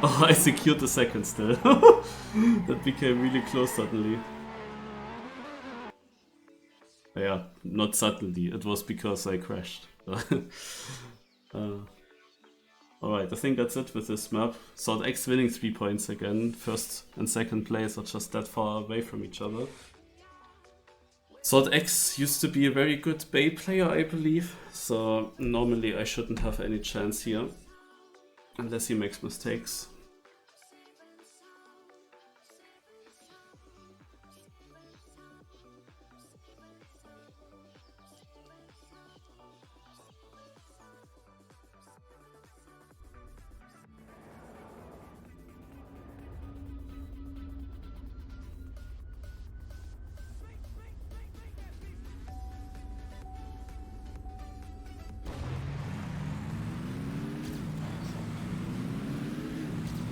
Oh, I secured the second still. That became really close suddenly. Yeah, not suddenly, it was because I crashed. Alright, I think that's it with this map. Sword X winning 3 points again. First and second place are just that far away from each other. Sword X used to be a very good Bay player, I believe, so normally I shouldn't have any chance here. Unless he makes mistakes.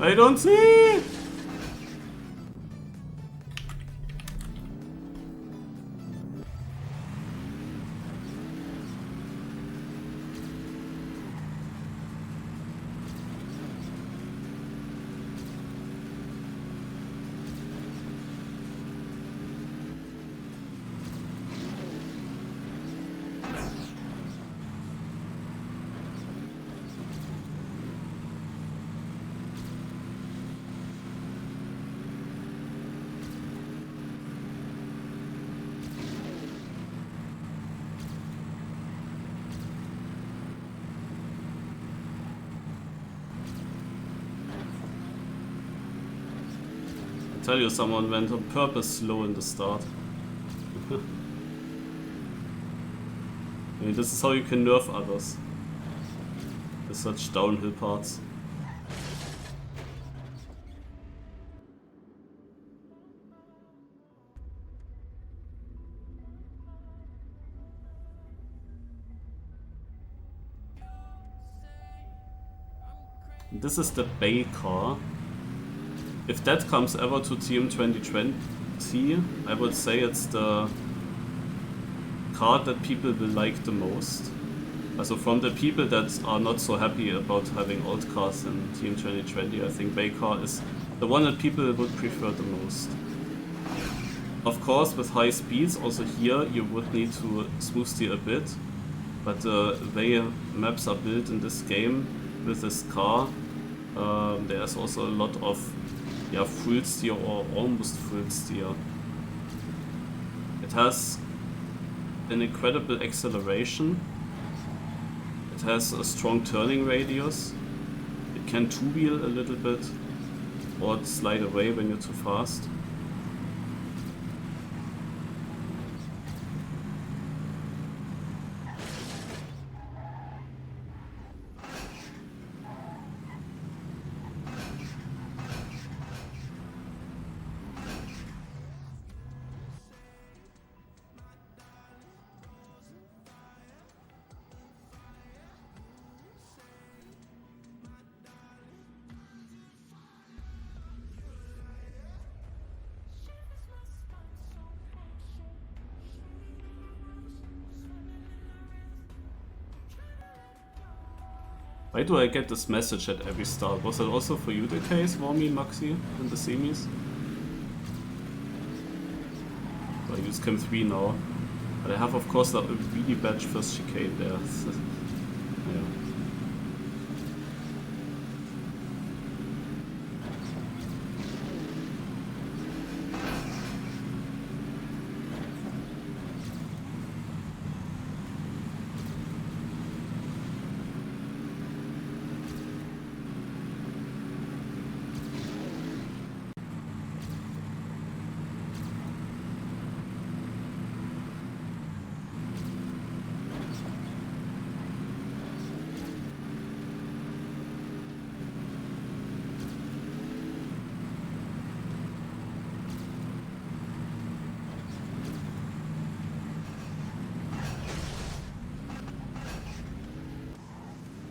I don't see! Tell you, someone went on purpose slow in the start. I mean, this is how you can nerf others with such downhill parts. This is the Bay car. If that comes ever to Team 2020, I would say it's the car that people will like the most. Also from the people that are not so happy about having old cars in Team 2020, I think Bay car is the one that people would prefer the most. Of course, with high speeds, also here you would need to smooth steer a bit, but the way maps are built in this game with this car, there's also a lot of full steer or almost full steer. It has an incredible acceleration. It has a strong turning radius. It can two-wheel a little bit or slide away when you're too fast. Why do I get this message at every start? Was that also for you the case, Wormy, Maxi, in the semis? So I use Chem 3 now. But I have, of course, a really bad first chicane there. Yeah.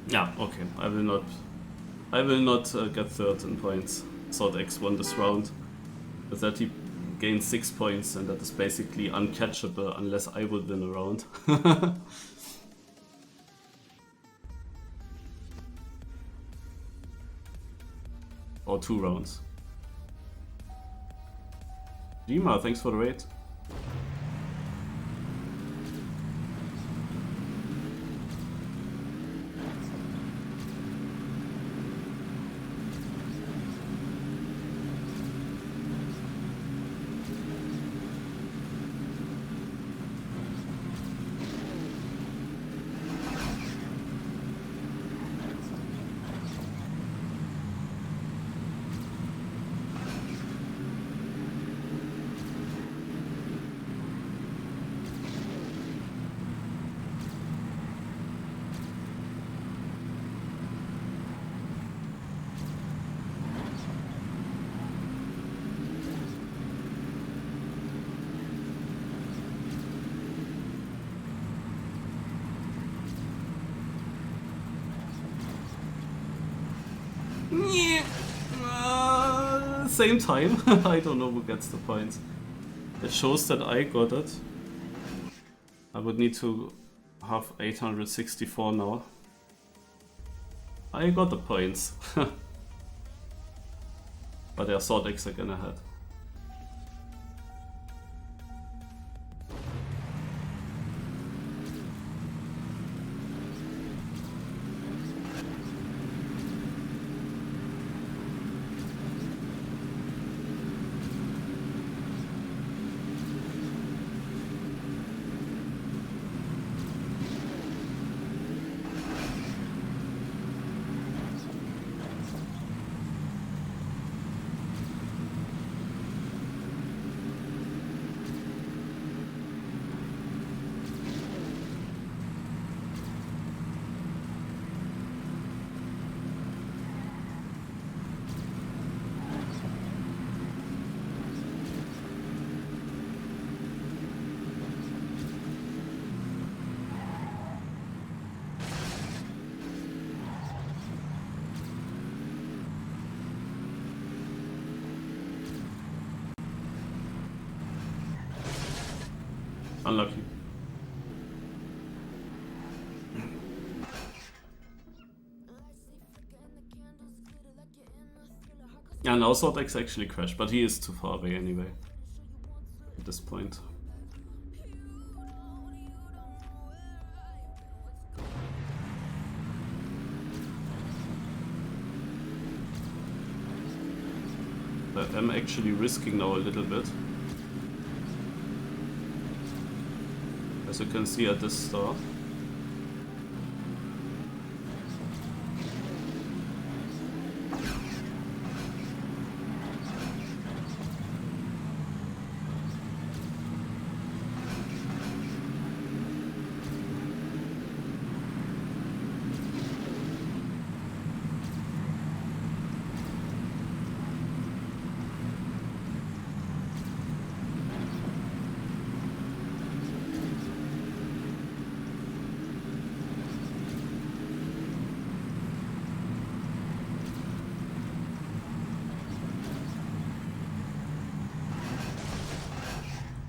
Yeah, okay. I will not get third in points. Thought X won this round. With that he gained 6 points, and that is basically uncatchable unless I would win a round. Or 2 rounds. Dima, thanks for the raid. Same time. I don't know who gets the points. It shows that I got it. I would need to have 864 now. I got the points. But I thought X again ahead. Unlucky. Yeah, now Swordx actually crashed, but he is too far away anyway. At this point. But I'm actually risking now a little bit. As you can see at this start.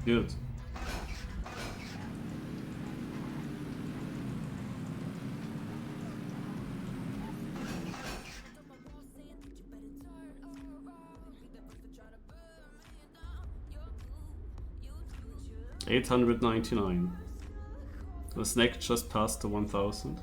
Good. $899. The snack just passed the 1000.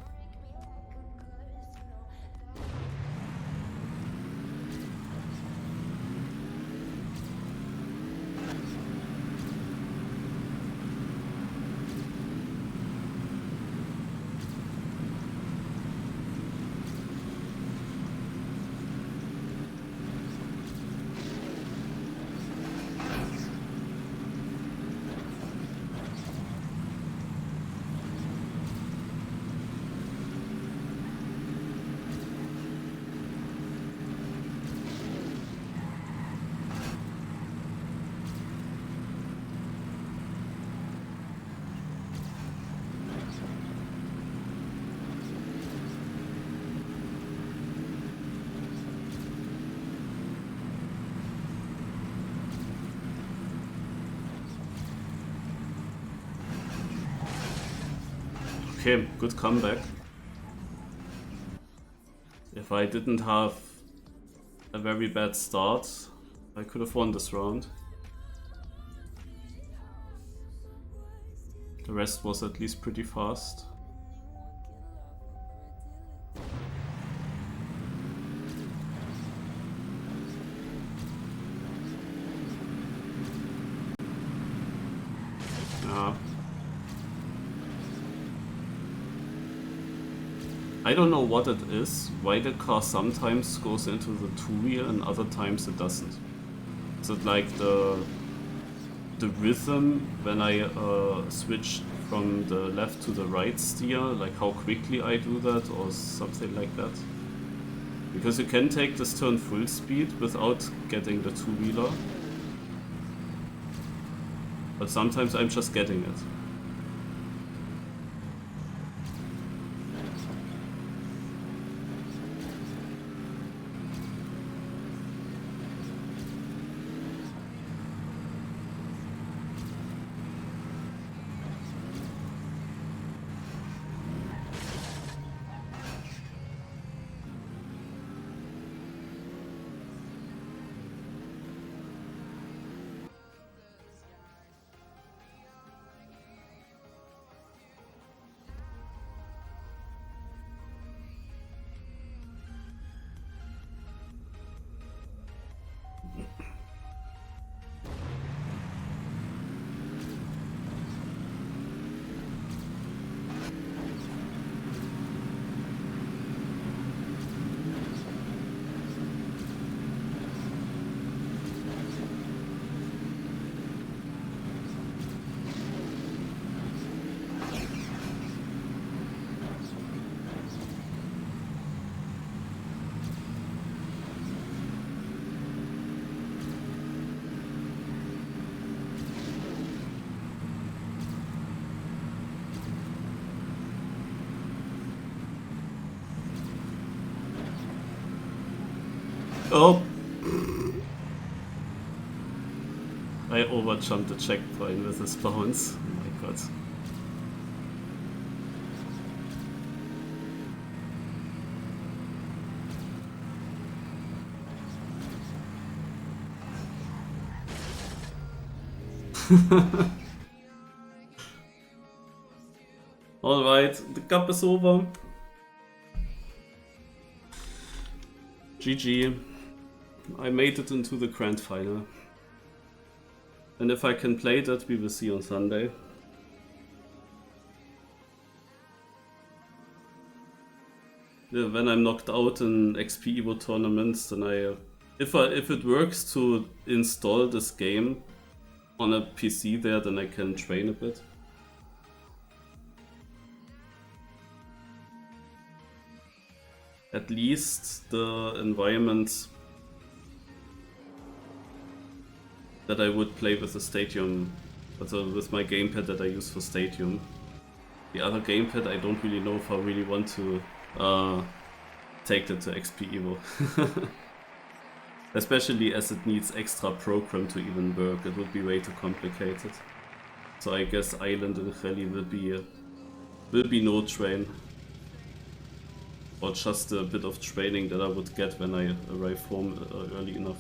Okay, good comeback. If I didn't have a very bad start, I could have won this round. The rest was at least pretty fast. Yeah. I don't know what it is, why the car sometimes goes into the two-wheel and other times it doesn't. Is it like the rhythm when I switch from the left to the right steer, like how quickly I do that or something like that? Because you can take this turn full speed without getting the two-wheeler. But sometimes I'm just getting it. Oh! I overjumped the checkpoint with this bounce. Oh my Gott. Alright, the cup is over. GG. I made it into the grand final. And if I can play that, we will see on Sunday. Yeah, when I'm knocked out in XP Evo tournaments, then if it works to install this game on a PC there, then I can train a bit. At least the environment that I would play with the Stadium, also with my gamepad that I use for Stadium. The other gamepad, I don't really know if I really want to take that to XP Evo. Especially as it needs extra program to even work, it would be way too complicated. So I guess Island and Rally will be no train. Or just a bit of training that I would get when I arrive home early enough.